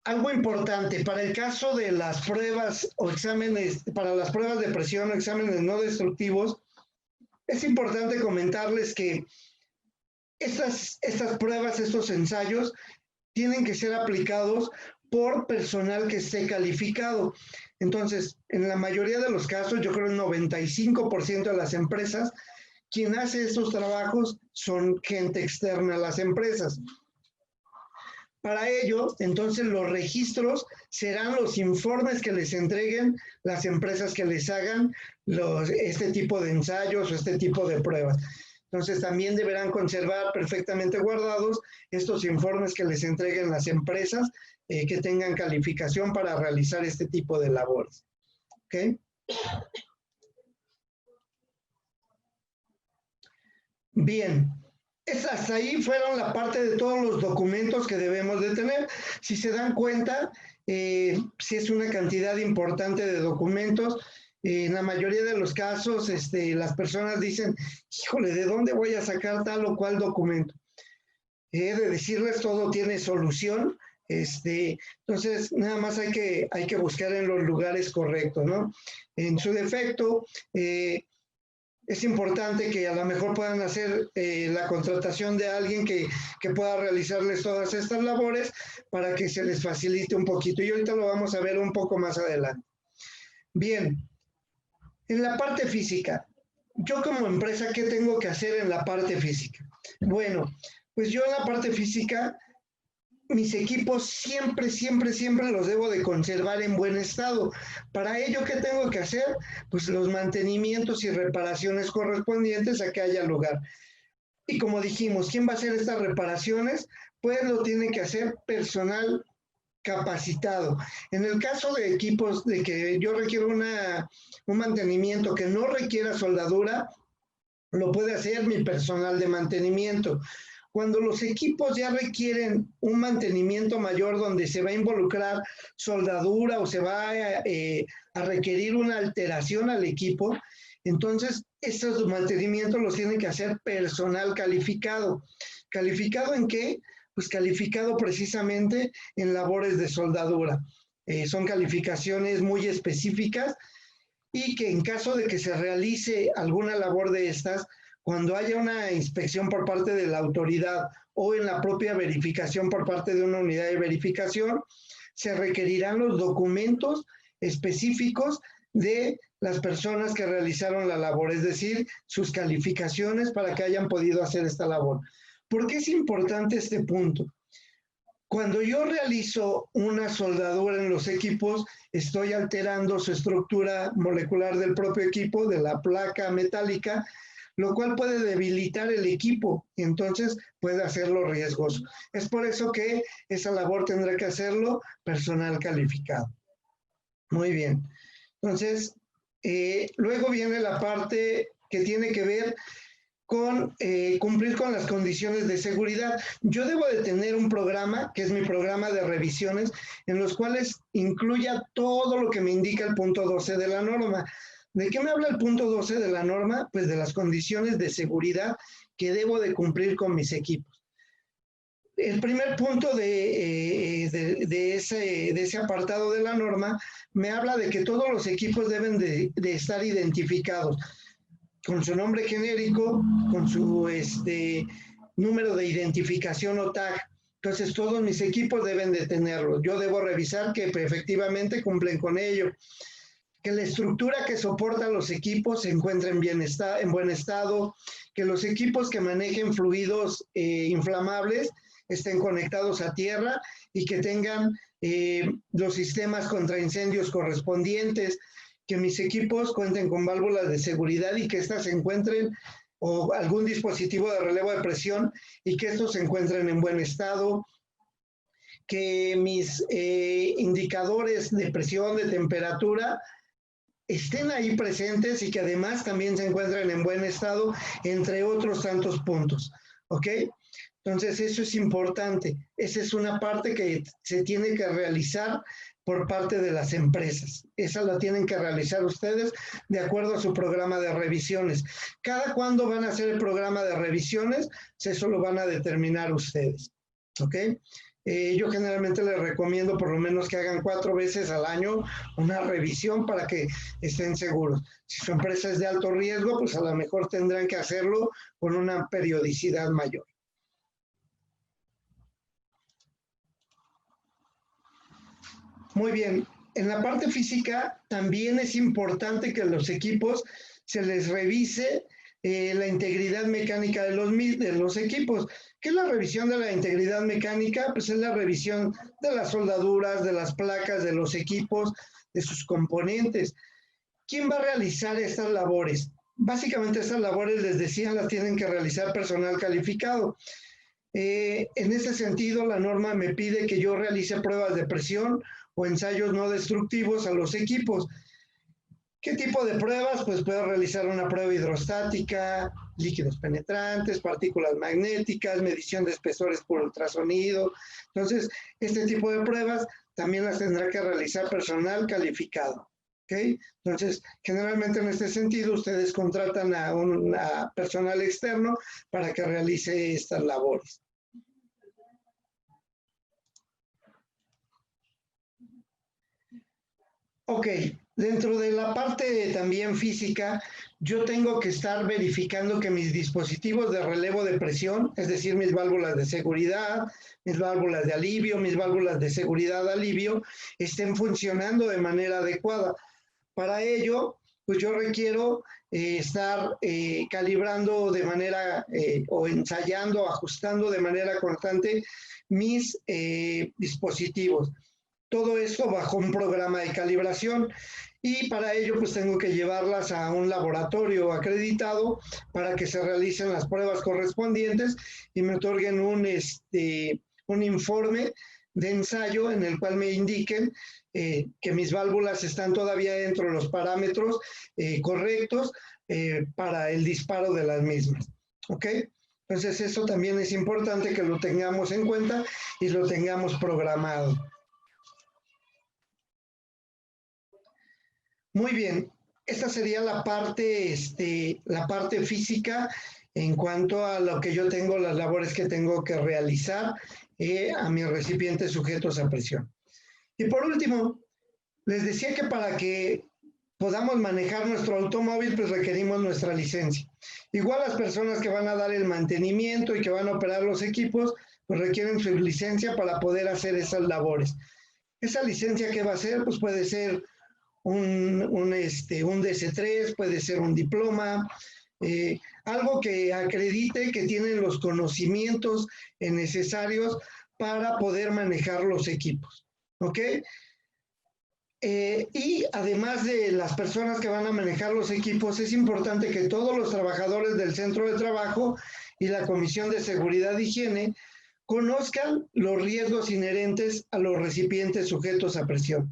Algo importante, para el caso de las pruebas o exámenes, para las pruebas de presión o exámenes no destructivos, es importante comentarles que estas pruebas, estos ensayos, tienen que ser aplicados por personal que esté calificado. Entonces, en la mayoría de los casos, yo creo el 95% de las empresas, quien hace estos trabajos son gente externa a las empresas. Para ello, entonces, los registros serán los informes que les entreguen las empresas que les hagan este tipo de ensayos o este tipo de pruebas. Entonces, también deberán conservar perfectamente guardados estos informes que les entreguen las empresas que tengan calificación para realizar este tipo de labores. ¿Ok? Bien. Hasta ahí fueron la parte de todos los documentos que debemos de tener. Si se dan cuenta, si es una cantidad importante de documentos. En la mayoría de los casos, las personas dicen, híjole, ¿de dónde voy a sacar tal o cual documento? De decirles, todo tiene solución. Entonces, nada más hay que buscar en los lugares correctos, ¿no? En su defecto, es importante que a lo mejor puedan hacer la contratación de alguien que pueda realizarles todas estas labores para que se les facilite un poquito. Y ahorita lo vamos a ver un poco más adelante. Bien, en la parte física, yo como empresa, ¿qué tengo que hacer en la parte física? Bueno, pues yo en la parte física, mis equipos siempre los debo de conservar en buen estado. Para ello, ¿qué tengo que hacer? Pues los mantenimientos y reparaciones correspondientes a que haya lugar. Y como dijimos, ¿quién va a hacer estas reparaciones? Pues lo tiene que hacer personal capacitado. En el caso de equipos de que yo requiero un mantenimiento que no requiera soldadura, lo puede hacer mi personal de mantenimiento. Cuando los equipos ya requieren un mantenimiento mayor donde se va a involucrar soldadura o se va a requerir una alteración al equipo, entonces estos mantenimientos los tiene que hacer personal calificado. ¿Calificado en qué? Pues calificado precisamente en labores de soldadura. Son calificaciones muy específicas y que en caso de que se realice alguna labor de estas, cuando haya una inspección por parte de la autoridad o en la propia verificación por parte de una unidad de verificación, se requerirán los documentos específicos de las personas que realizaron la labor, es decir, sus calificaciones para que hayan podido hacer esta labor. ¿Por qué es importante este punto? Cuando yo realizo una soldadura en los equipos, estoy alterando su estructura molecular del propio equipo, de la placa metálica, lo cual puede debilitar el equipo y entonces puede hacerlo riesgoso. Es por eso que esa labor tendrá que hacerlo personal calificado. Muy bien. Entonces, luego viene la parte que tiene que ver con cumplir con las condiciones de seguridad. Yo debo de tener un programa, que es mi programa de revisiones, en los cuales incluya todo lo que me indica el punto 12 de la norma. ¿De qué me habla el punto 12 de la norma? Pues de las condiciones de seguridad que debo de cumplir con mis equipos. El primer punto de ese apartado de la norma me habla de que todos los equipos deben de estar identificados con su nombre genérico, con su número de identificación o tag. Entonces, todos mis equipos deben de tenerlo. Yo debo revisar que efectivamente cumplen con ello. Que la estructura que soporta los equipos se encuentre en buen estado, que los equipos que manejen fluidos inflamables estén conectados a tierra y que tengan los sistemas contra incendios correspondientes, que mis equipos cuenten con válvulas de seguridad y que éstas se encuentren, o algún dispositivo de relevo de presión, y que estos se encuentren en buen estado, que mis indicadores de presión, de temperatura, estén ahí presentes y que además también se encuentren en buen estado, entre otros tantos puntos, ¿ok? Entonces, eso es importante. Esa es una parte que se tiene que realizar por parte de las empresas. Esa la tienen que realizar ustedes de acuerdo a su programa de revisiones. ¿Cada cuándo van a hacer el programa de revisiones? Eso lo van a determinar ustedes, ¿ok? Yo generalmente les recomiendo por lo menos que hagan 4 veces al año una revisión para que estén seguros. Si su empresa es de alto riesgo, pues a lo mejor tendrán que hacerlo con una periodicidad mayor. Muy bien, en la parte física también es importante que los equipos se les revise la integridad mecánica de los equipos. ¿Qué es la revisión de la integridad mecánica? Pues es la revisión de las soldaduras, de las placas, de los equipos, de sus componentes. ¿Quién va a realizar estas labores? Básicamente estas labores, les decía, las tienen que realizar personal calificado. En ese sentido, la norma me pide que yo realice pruebas de presión o ensayos no destructivos a los equipos. ¿Qué tipo de pruebas? Pues puedo realizar una prueba hidrostática, líquidos penetrantes, partículas magnéticas, medición de espesores por ultrasonido. Entonces, este tipo de pruebas también las tendrá que realizar personal calificado. ¿Okay? Entonces, generalmente en este sentido, ustedes contratan a personal externo para que realice estas labores. Ok, dentro de la parte también física, yo tengo que estar verificando que mis dispositivos de relevo de presión, es decir, mis válvulas de seguridad, mis válvulas de alivio, mis válvulas de seguridad alivio, estén funcionando de manera adecuada. Para ello, pues yo requiero estar calibrando de manera o ensayando, ajustando de manera constante mis dispositivos. Todo esto bajo un programa de calibración y para ello pues tengo que llevarlas a un laboratorio acreditado para que se realicen las pruebas correspondientes y me otorguen un informe de ensayo en el cual me indiquen que mis válvulas están todavía dentro de los parámetros correctos para el disparo de las mismas. ¿Ok? Entonces eso también es importante que lo tengamos en cuenta y lo tengamos programado. Muy bien, esta sería la parte física en cuanto a lo que yo tengo, las labores que tengo que realizar a mis recipientes sujetos a presión. Y por último, les decía que para que podamos manejar nuestro automóvil, pues requerimos nuestra licencia. Igual las personas que van a dar el mantenimiento y que van a operar los equipos, pues requieren su licencia para poder hacer esas labores. Esa licencia, ¿qué va a ser? Pues puede ser un DC3, puede ser un diploma, algo que acredite que tienen los conocimientos necesarios para poder manejar los equipos, ¿ok? Y además de las personas que van a manejar los equipos, es importante que todos los trabajadores del centro de trabajo y la Comisión de Seguridad e Higiene conozcan los riesgos inherentes a los recipientes sujetos a presión,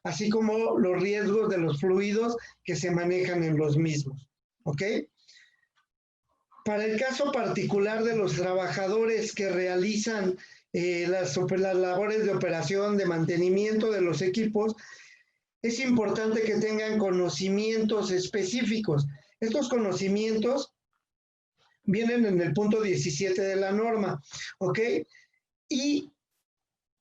así como los riesgos de los fluidos que se manejan en los mismos. ¿Ok? Para el caso particular de los trabajadores que realizan las labores de operación, de mantenimiento de los equipos, es importante que tengan conocimientos específicos. Estos conocimientos vienen en el punto 17 de la norma, ¿ok? Y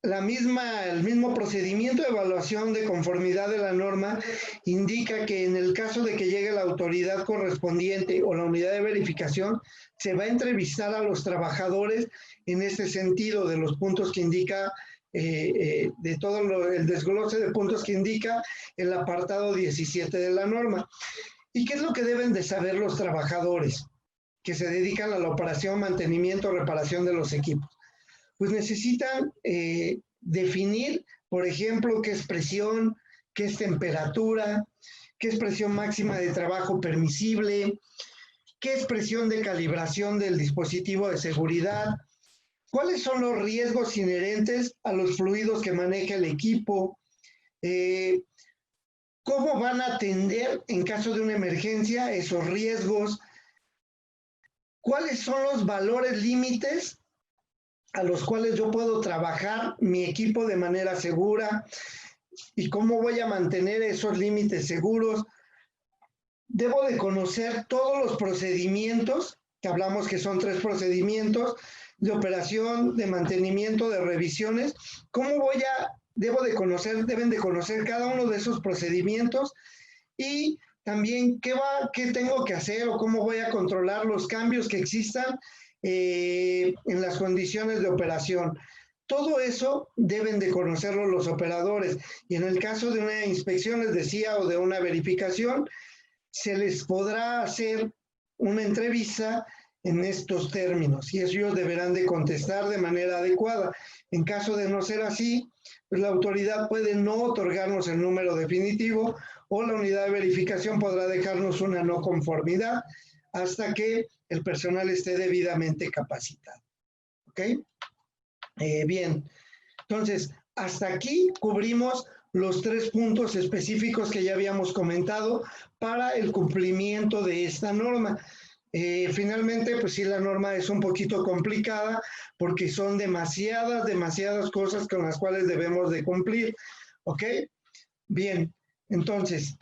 el mismo procedimiento de evaluación de conformidad de la norma indica que en el caso de que llegue la autoridad correspondiente o la unidad de verificación, se va a entrevistar a los trabajadores en este sentido de los puntos que indica, de todo el desglose de puntos que indica el apartado 17 de la norma. ¿Y qué es lo que deben de saber los trabajadores que se dedican a la operación, mantenimiento, reparación de los equipos? Pues necesitan definir, por ejemplo, qué es presión, qué es temperatura, qué es presión máxima de trabajo permisible, qué es presión de calibración del dispositivo de seguridad, cuáles son los riesgos inherentes a los fluidos que maneja el equipo, cómo van a atender en caso de una emergencia esos riesgos, cuáles son los valores límites a los cuales yo puedo trabajar mi equipo de manera segura y cómo voy a mantener esos límites seguros. Debo de conocer todos los procedimientos, que hablamos que son 3 procedimientos, de operación, de mantenimiento, de revisiones. Deben de conocer cada uno de esos procedimientos y también qué tengo que hacer o cómo voy a controlar los cambios que existan en las condiciones de operación. Todo eso deben de conocerlo los operadores y en el caso de una inspección, les decía, o de una verificación, se les podrá hacer una entrevista en estos términos y ellos deberán de contestar de manera adecuada. En caso de no ser así, pues la autoridad puede no otorgarnos el número definitivo o la unidad de verificación podrá dejarnos una no conformidad hasta que el personal esté debidamente capacitado. ¿Ok? Bien, entonces, hasta aquí cubrimos los 3 puntos específicos que ya habíamos comentado para el cumplimiento de esta norma. Finalmente, pues sí, la norma es un poquito complicada porque son demasiadas cosas con las cuales debemos de cumplir. ¿Ok? Bien, entonces,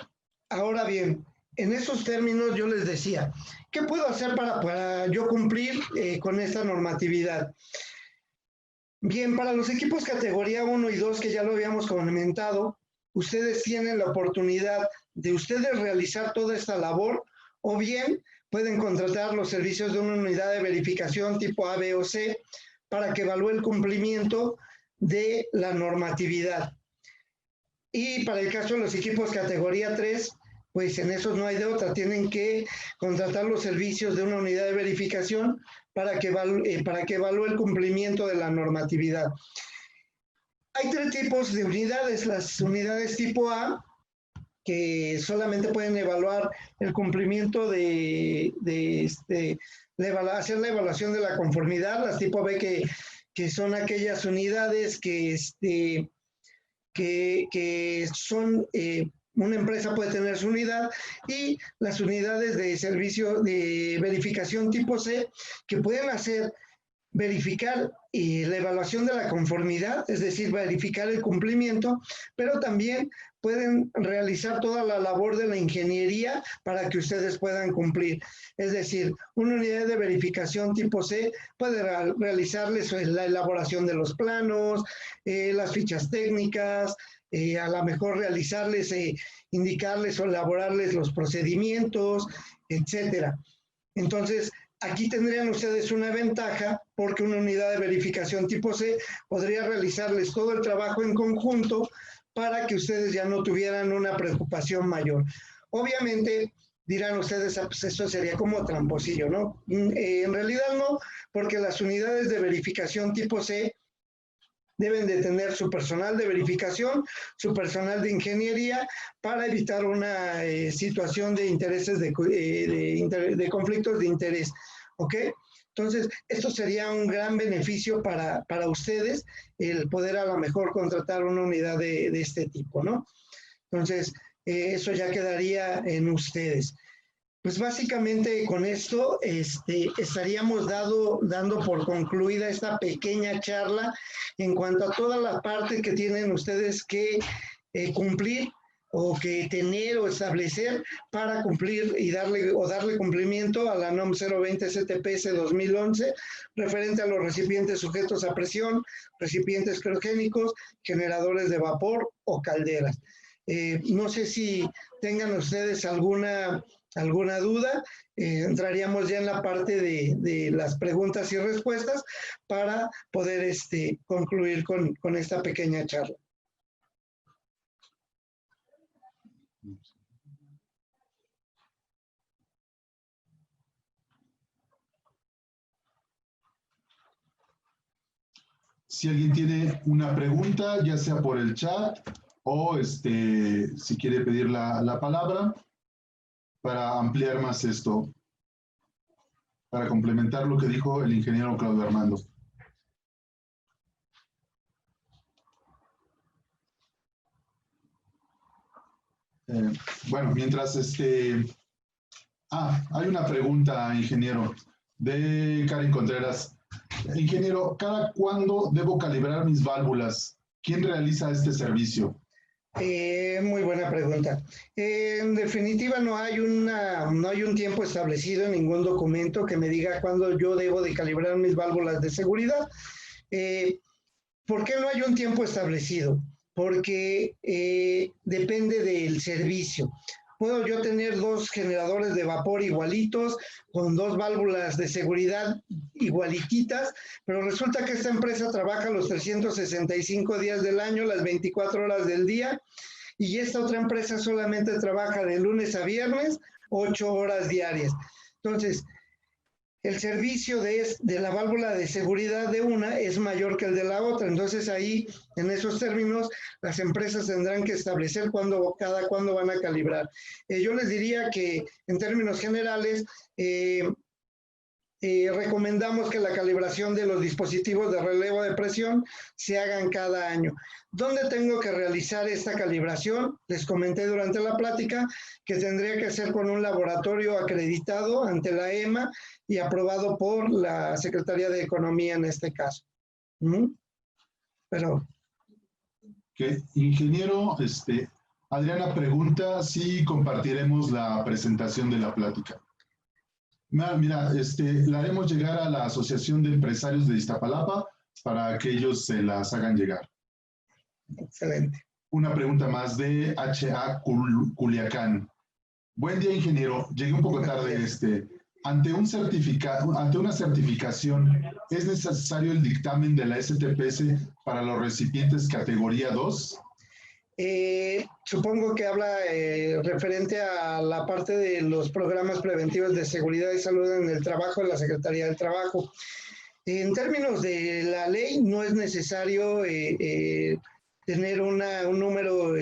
ahora bien, en esos términos yo les decía, ¿qué puedo hacer para yo cumplir con esta normatividad? Bien, para los equipos categoría 1 y 2, que ya lo habíamos comentado, ustedes tienen la oportunidad de ustedes realizar toda esta labor o bien pueden contratar los servicios de una unidad de verificación tipo A, B o C para que evalúe el cumplimiento de la normatividad. Y para el caso de los equipos categoría 3, pues en esos no hay de otra, tienen que contratar los servicios de una unidad de verificación para que evalúe el cumplimiento de la normatividad. Hay 3 tipos de unidades, las unidades tipo A, que solamente pueden evaluar el cumplimiento hacer la evaluación de la conformidad, las tipo B que son aquellas unidades que son... una empresa puede tener su unidad y las unidades de servicio de verificación tipo C que pueden verificar la evaluación de la conformidad, es decir, verificar el cumplimiento, pero también pueden realizar toda la labor de la ingeniería para que ustedes puedan cumplir. Es decir, una unidad de verificación tipo C puede realizarles la elaboración de los planos, las fichas técnicas, a lo mejor realizarles, indicarles o elaborarles los procedimientos, etcétera. Entonces, aquí tendrían ustedes una ventaja porque una unidad de verificación tipo C podría realizarles todo el trabajo en conjunto para que ustedes ya no tuvieran una preocupación mayor. Obviamente, dirán ustedes, pues eso sería como tramposillo, ¿no? En realidad no, porque las unidades de verificación tipo C deben de tener su personal de verificación, su personal de ingeniería, para evitar una situación de intereses, de conflictos de interés, ¿ok? Entonces, esto sería un gran beneficio para ustedes, el poder a lo mejor contratar una unidad de este tipo, ¿no? Entonces, eso ya quedaría en ustedes. Pues básicamente con esto estaríamos dando por concluida esta pequeña charla en cuanto a toda la parte que tienen ustedes que cumplir o que tener o establecer para cumplir y darle cumplimiento a la NOM 020 STPS 2011 referente a los recipientes sujetos a presión, recipientes criogénicos, generadores de vapor o calderas. No sé si tengan ustedes alguna duda. Entraríamos ya en la parte de las preguntas y respuestas para poder concluir con esta pequeña charla. Si alguien tiene una pregunta, ya sea por el chat o si quiere pedir la palabra para ampliar más esto, para complementar lo que dijo el ingeniero Claudio Armando. Bueno, mientras hay una pregunta, ingeniero, de Karen Contreras. Ingeniero, ¿cada cuándo debo calibrar mis válvulas? ¿Quién realiza este servicio? Muy buena pregunta. En definitiva, no hay un tiempo establecido en ningún documento que me diga cuándo yo debo de calibrar mis válvulas de seguridad. ¿Por qué no hay un tiempo establecido? Porque depende del servicio. Puedo yo tener 2 generadores de vapor igualitos, con 2 válvulas de seguridad igualititas, pero resulta que esta empresa trabaja los 365 días del año, las 24 horas del día, y esta otra empresa solamente trabaja de lunes a viernes, 8 horas diarias. Entonces, el servicio de la válvula de seguridad de una es mayor que el de la otra. Entonces ahí, en esos términos, las empresas tendrán que establecer cada cuándo van a calibrar. Yo les diría que, en términos generales, recomendamos que la calibración de los dispositivos de relevo de presión se hagan cada año. ¿Dónde tengo que realizar esta calibración? Les comenté durante la plática que tendría que ser con un laboratorio acreditado ante la EMA y aprobado por la Secretaría de Economía en este caso. Pero... Ingeniero, Adriana pregunta si compartiremos la presentación de la plática. Mira, la haremos llegar a la Asociación de Empresarios de Iztapalapa para que ellos se las hagan llegar. Excelente. Una pregunta más de HA Culiacán. Buen día, ingeniero. Llegué un poco tarde. Ante una certificación, ¿es necesario el dictamen de la STPS para los recipientes categoría 2? Supongo que habla referente a la parte de los programas preventivos de seguridad y salud en el trabajo de la Secretaría del Trabajo. En términos de la ley, no es necesario tener un número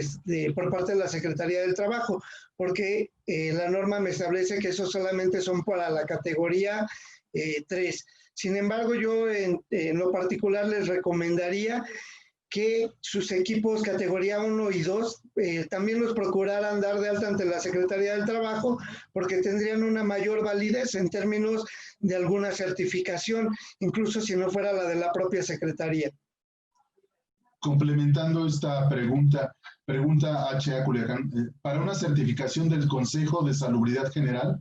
por parte de la Secretaría del Trabajo, porque la norma me establece que esos solamente son para la categoría 3. Sin embargo, yo en lo particular les recomendaría que sus equipos categoría 1 y 2 también los procuraran dar de alta ante la Secretaría del Trabajo, porque tendrían una mayor validez en términos de alguna certificación, incluso si no fuera la de la propia Secretaría. Complementando esta pregunta H.A. Culiacán, ¿para una certificación del Consejo de Salubridad General?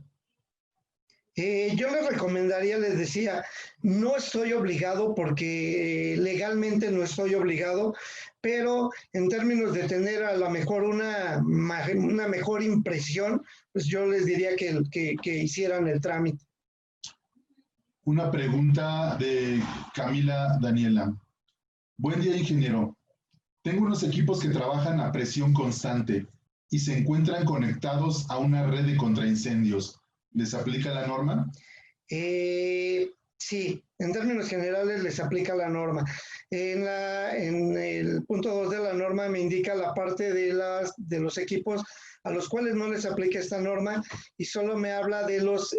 Yo les recomendaría, les decía, no estoy obligado porque legalmente no estoy obligado, pero en términos de tener a lo mejor una mejor impresión, pues yo les diría que hicieran el trámite. Una pregunta de Camila Daniela. Buen día, ingeniero. Tengo unos equipos que trabajan a presión constante y se encuentran conectados a una red de contraincendios. ¿Les aplica la norma? Sí, En términos generales les aplica la norma. En el punto 2 de la norma me indica la parte de los equipos a los cuales no les aplica esta norma y solo me habla de los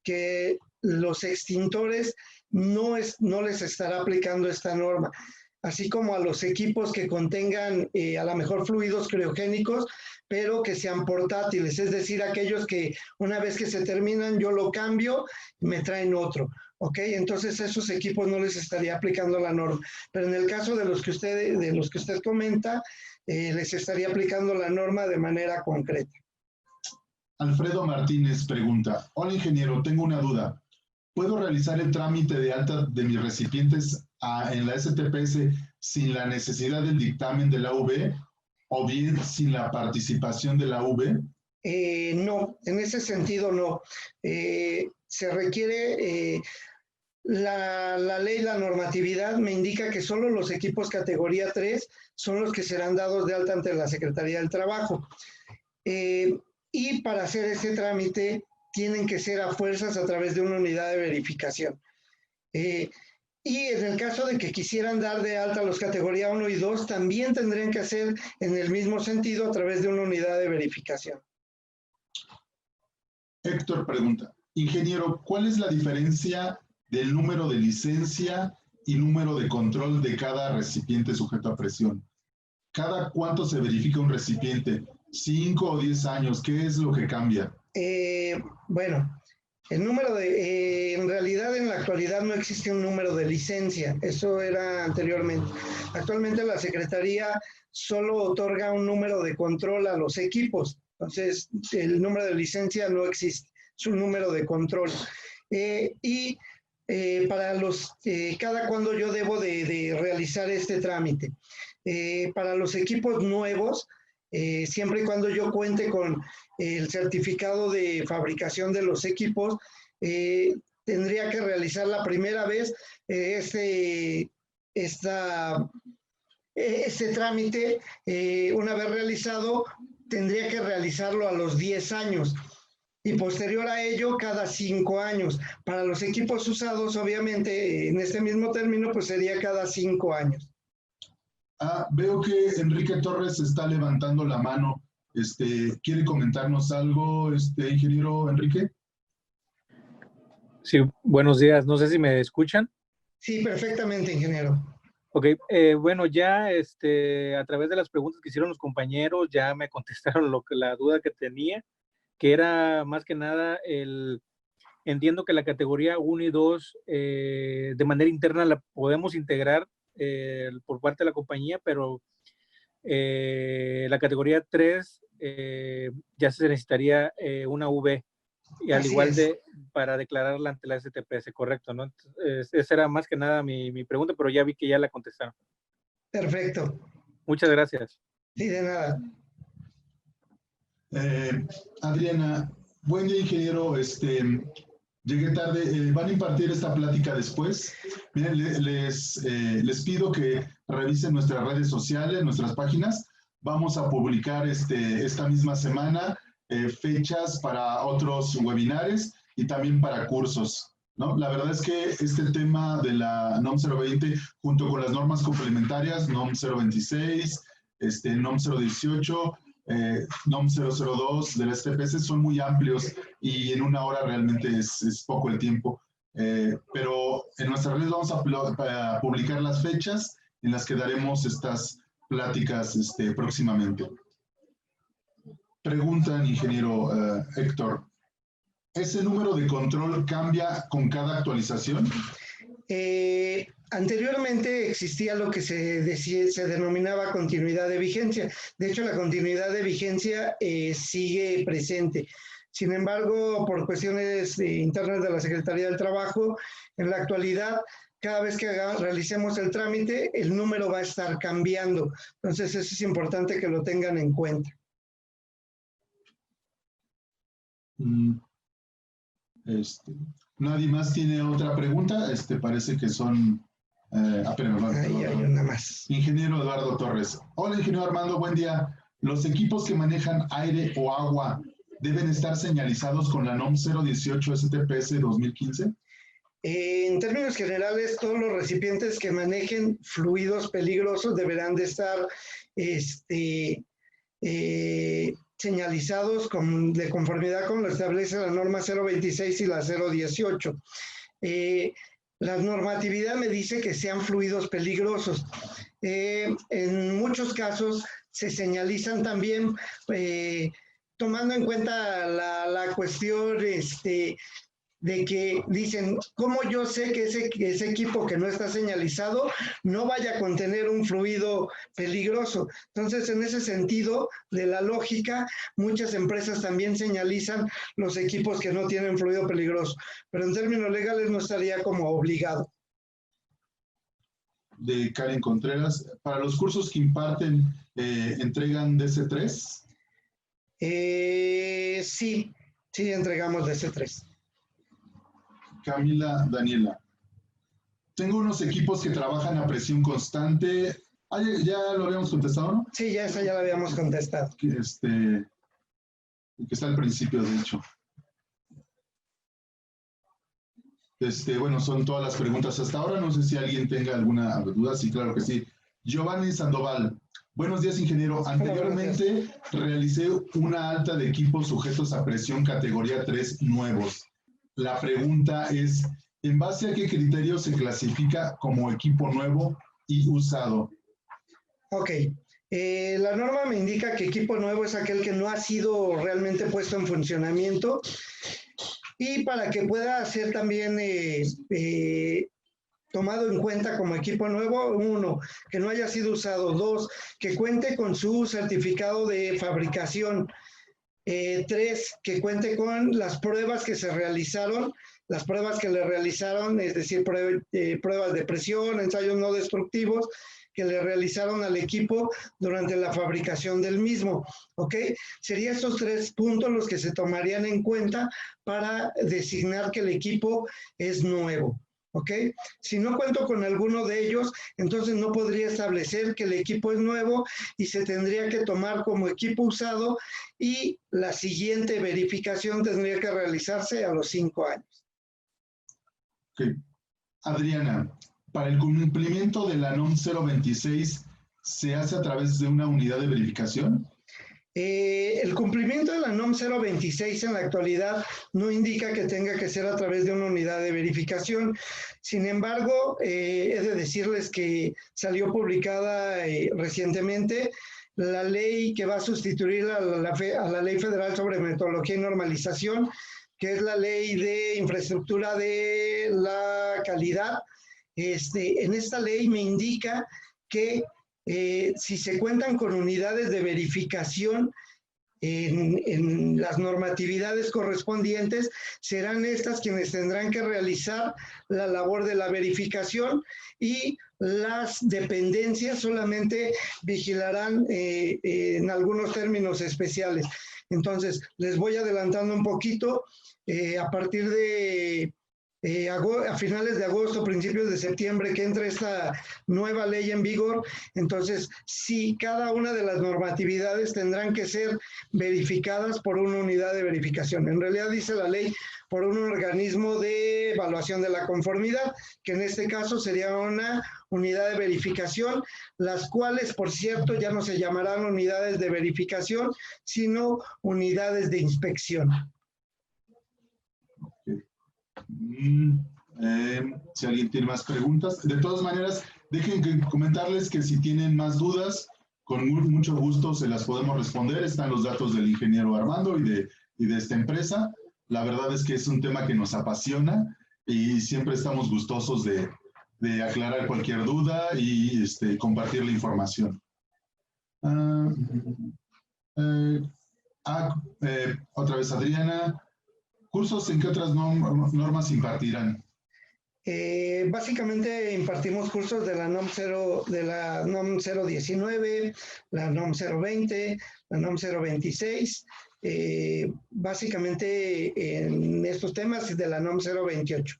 que los extintores no les estará aplicando esta norma, así como a los equipos que contengan a lo mejor fluidos criogénicos, pero que sean portátiles, es decir, aquellos que una vez que se terminan yo lo cambio y me traen otro. ¿Ok? Entonces esos equipos no les estaría aplicando la norma, pero en el caso de los que usted comenta, les estaría aplicando la norma de manera concreta. Alfredo Martínez pregunta, hola ingeniero, tengo una duda. ¿Puedo realizar el trámite de alta de mis recipientes en la STPS sin la necesidad del dictamen de la UB o bien sin la participación de la UB? No, en ese sentido no. Se requiere, la ley, la normatividad me indica que solo los equipos categoría 3 son los que serán dados de alta ante la Secretaría del Trabajo. Y para hacer ese trámite tienen que ser a fuerzas a través de una unidad de verificación. Y en el caso de que quisieran dar de alta los categoría 1 y 2, también tendrían que hacer en el mismo sentido a través de una unidad de verificación. Héctor pregunta, ingeniero, ¿cuál es la diferencia del número de licencia y número de control de cada recipiente sujeto a presión? ¿Cada cuánto se verifica un recipiente? ¿5 o 10 años? ¿Qué es lo que cambia? Bueno, el número en realidad en la actualidad no existe un número de licencia, eso era anteriormente. Actualmente la Secretaría solo otorga un número de control a los equipos, entonces el número de licencia no existe, es un número de control. Para cada cuándo yo debo de realizar este trámite. Para los equipos nuevos, siempre y cuando yo cuente con el certificado de fabricación de los equipos, tendría que realizar la primera vez este trámite. Una vez realizado, tendría que realizarlo a los 10 años. Y posterior a ello, cada 5 años. Para los equipos usados, obviamente, en este mismo término, pues sería cada 5 años. Veo que Enrique Torres está levantando la mano. ¿Quiere comentarnos algo, ingeniero Enrique? Sí, buenos días. No sé si me escuchan. Sí, perfectamente, ingeniero. Ok, bueno, ya a través de las preguntas que hicieron los compañeros, ya me contestaron la duda que tenía, que era más que nada entiendo que la categoría 1 y 2 de manera interna la podemos integrar por parte de la compañía, pero la categoría 3 ya se necesitaría una V, y al igual para declararla ante la STPS, correcto, ¿no? Entonces, esa era más que nada mi pregunta, pero ya vi que ya la contestaron. Perfecto. Muchas gracias. Sí, de nada. Adriana, buen día, ingeniero. Llegué tarde. ¿Van a impartir esta plática después? Miren, les pido que revisen nuestras redes sociales, nuestras páginas. Vamos a publicar esta misma semana fechas para otros webinares y también para cursos, ¿no? La verdad es que este tema de la NOM 020, junto con las normas complementarias, NOM 026, NOM 018, NOM 002 de la STPS, son muy amplios y en una hora realmente es poco el tiempo. Pero en nuestras redes vamos a publicar las fechas en las que daremos estas pláticas próximamente. Preguntan, ingeniero Héctor, ¿ese número de control cambia con cada actualización? Anteriormente existía lo que se denominaba continuidad de vigencia. De hecho, la continuidad de vigencia sigue presente. Sin embargo, por cuestiones internas de la Secretaría del Trabajo, en la actualidad, cada vez que realicemos el trámite, el número va a estar cambiando. Entonces, eso es importante que lo tengan en cuenta. ¿Nadie más tiene otra pregunta? Parece que son... Ahí hay una más. Ingeniero Eduardo Torres. Hola, ingeniero Armando, buen día. ¿Los equipos que manejan aire o agua deben estar señalizados con la NOM 018 STPS 2015? En términos generales, todos los recipientes que manejen fluidos peligrosos deberán de estar señalizados de conformidad con lo establece la norma 026 y la 018. La normatividad me dice que sean fluidos peligrosos. En muchos casos se señalizan también tomando en cuenta la cuestión de que dicen, ¿cómo yo sé que ese equipo que no está señalizado no vaya a contener un fluido peligroso? Entonces, en ese sentido de la lógica, muchas empresas también señalizan los equipos que no tienen fluido peligroso, pero en términos legales no estaría como obligado. De Karen Contreras, para los cursos que imparten, ¿entregan DC3? Sí, entregamos DC3. Camila Daniela, tengo unos equipos que trabajan a presión constante. ¿Ya lo habíamos contestado, no? Sí, esa ya la habíamos contestado. Que está al principio, de hecho. Bueno, son todas las preguntas hasta ahora. No sé si alguien tenga alguna duda. Sí, claro que sí. Giovanni Sandoval. Buenos días, ingeniero. Anteriormente realicé una alta de equipos sujetos a presión categoría 3 nuevos. La pregunta es, ¿en base a qué criterio se clasifica como equipo nuevo y usado? Ok. La norma me indica que equipo nuevo es aquel que no ha sido realmente puesto en funcionamiento, y para que pueda ser también tomado en cuenta como equipo nuevo, 1, que no haya sido usado; 2, que cuente con su certificado de fabricación; 3, que cuente con las pruebas que se realizaron, las pruebas que le realizaron, es decir, pruebas de presión, ensayos no destructivos, que le realizaron al equipo durante la fabricación del mismo, ¿ok? Serían estos 3 puntos los que se tomarían en cuenta para designar que el equipo es nuevo, ¿ok? Si no cuento con alguno de ellos, entonces no podría establecer que el equipo es nuevo y se tendría que tomar como equipo usado, y la siguiente verificación tendría que realizarse a los 5 años. Ok. Adriana, ¿para el cumplimiento de la NOM 026 se hace a través de una unidad de verificación? El cumplimiento de la NOM 026 en la actualidad no indica que tenga que ser a través de una unidad de verificación. Sin embargo, he de decirles que salió publicada recientemente la ley que va a sustituir a la Ley Federal sobre Metodología y Normalización, que es la Ley de Infraestructura de la Calidad. En esta ley me indica que si se cuentan con unidades de verificación en las normatividades correspondientes, serán estas quienes tendrán que realizar la labor de la verificación, y las dependencias solamente vigilarán en algunos términos especiales. Entonces, les voy adelantando un poquito. A partir de a finales de agosto, principios de septiembre, que entra esta nueva ley en vigor, entonces sí, cada una de las normatividades tendrán que ser verificadas por una unidad de verificación. En realidad dice la ley por un organismo de evaluación de la conformidad, que en este caso sería una unidad de verificación, las cuales, por cierto, ya no se llamarán unidades de verificación, sino unidades de inspección. Si alguien tiene más preguntas, de todas maneras, dejen comentarles que si tienen más dudas, con mucho gusto se las podemos responder. Están los datos del ingeniero Armando y de esta empresa. La verdad es que es un tema que nos apasiona y siempre estamos gustosos de aclarar cualquier duda y compartir la información. Otra vez Adriana. ¿Cursos en qué otras normas impartirán? Básicamente impartimos cursos de la NOM 019, la NOM 020, la NOM 026, básicamente en estos temas de la NOM 028.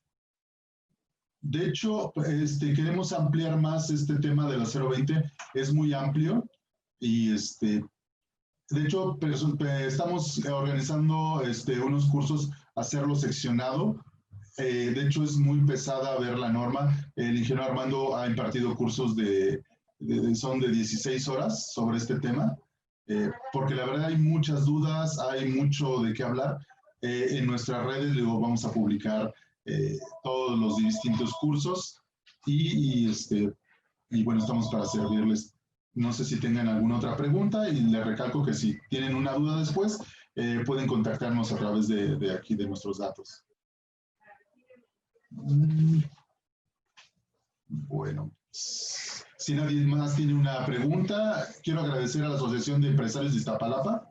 De hecho, queremos ampliar más este tema de la 020, es muy amplio y de hecho estamos organizando unos cursos, hacerlo seccionado. De hecho, es muy pesada ver la norma. El ingeniero Armando ha impartido cursos son de 16 horas sobre este tema, porque la verdad hay muchas dudas, hay mucho de qué hablar. En nuestras redes luego vamos a publicar todos los distintos cursos y bueno, estamos para servirles. No sé si tengan alguna otra pregunta y les recalco que si tienen una duda después, pueden contactarnos a través de aquí, de nuestros datos. Bueno, si nadie más tiene una pregunta, quiero agradecer a la Asociación de Empresarios de Iztapalapa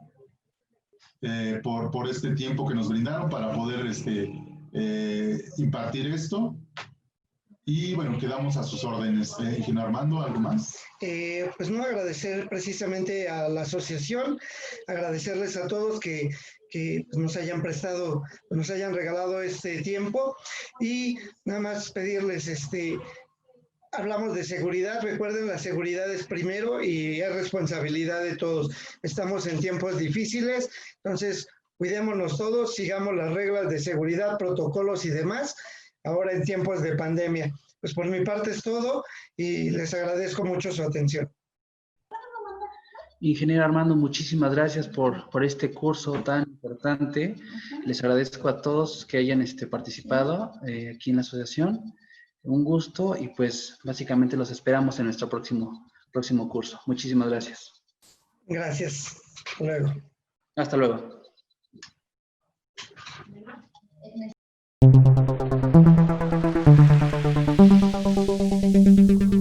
por este tiempo que nos brindaron para poder impartir esto. Y bueno, quedamos a sus órdenes. Ingeniero Armando, ¿algo más? Pues no, agradecer precisamente a la asociación, agradecerles a todos que nos hayan prestado, nos hayan regalado este tiempo y nada más pedirles, hablamos de seguridad, recuerden, la seguridad es primero y es responsabilidad de todos. Estamos en tiempos difíciles, entonces cuidémonos todos, sigamos las reglas de seguridad, protocolos y demás, ahora en tiempos de pandemia. Pues por mi parte es todo y les agradezco mucho su atención. Ingeniero Armando, muchísimas gracias por este curso tan importante. Les agradezco a todos que hayan participado aquí en la asociación. Un gusto y pues básicamente los esperamos en nuestro próximo curso. Muchísimas gracias. Gracias. Hasta luego. Hasta luego.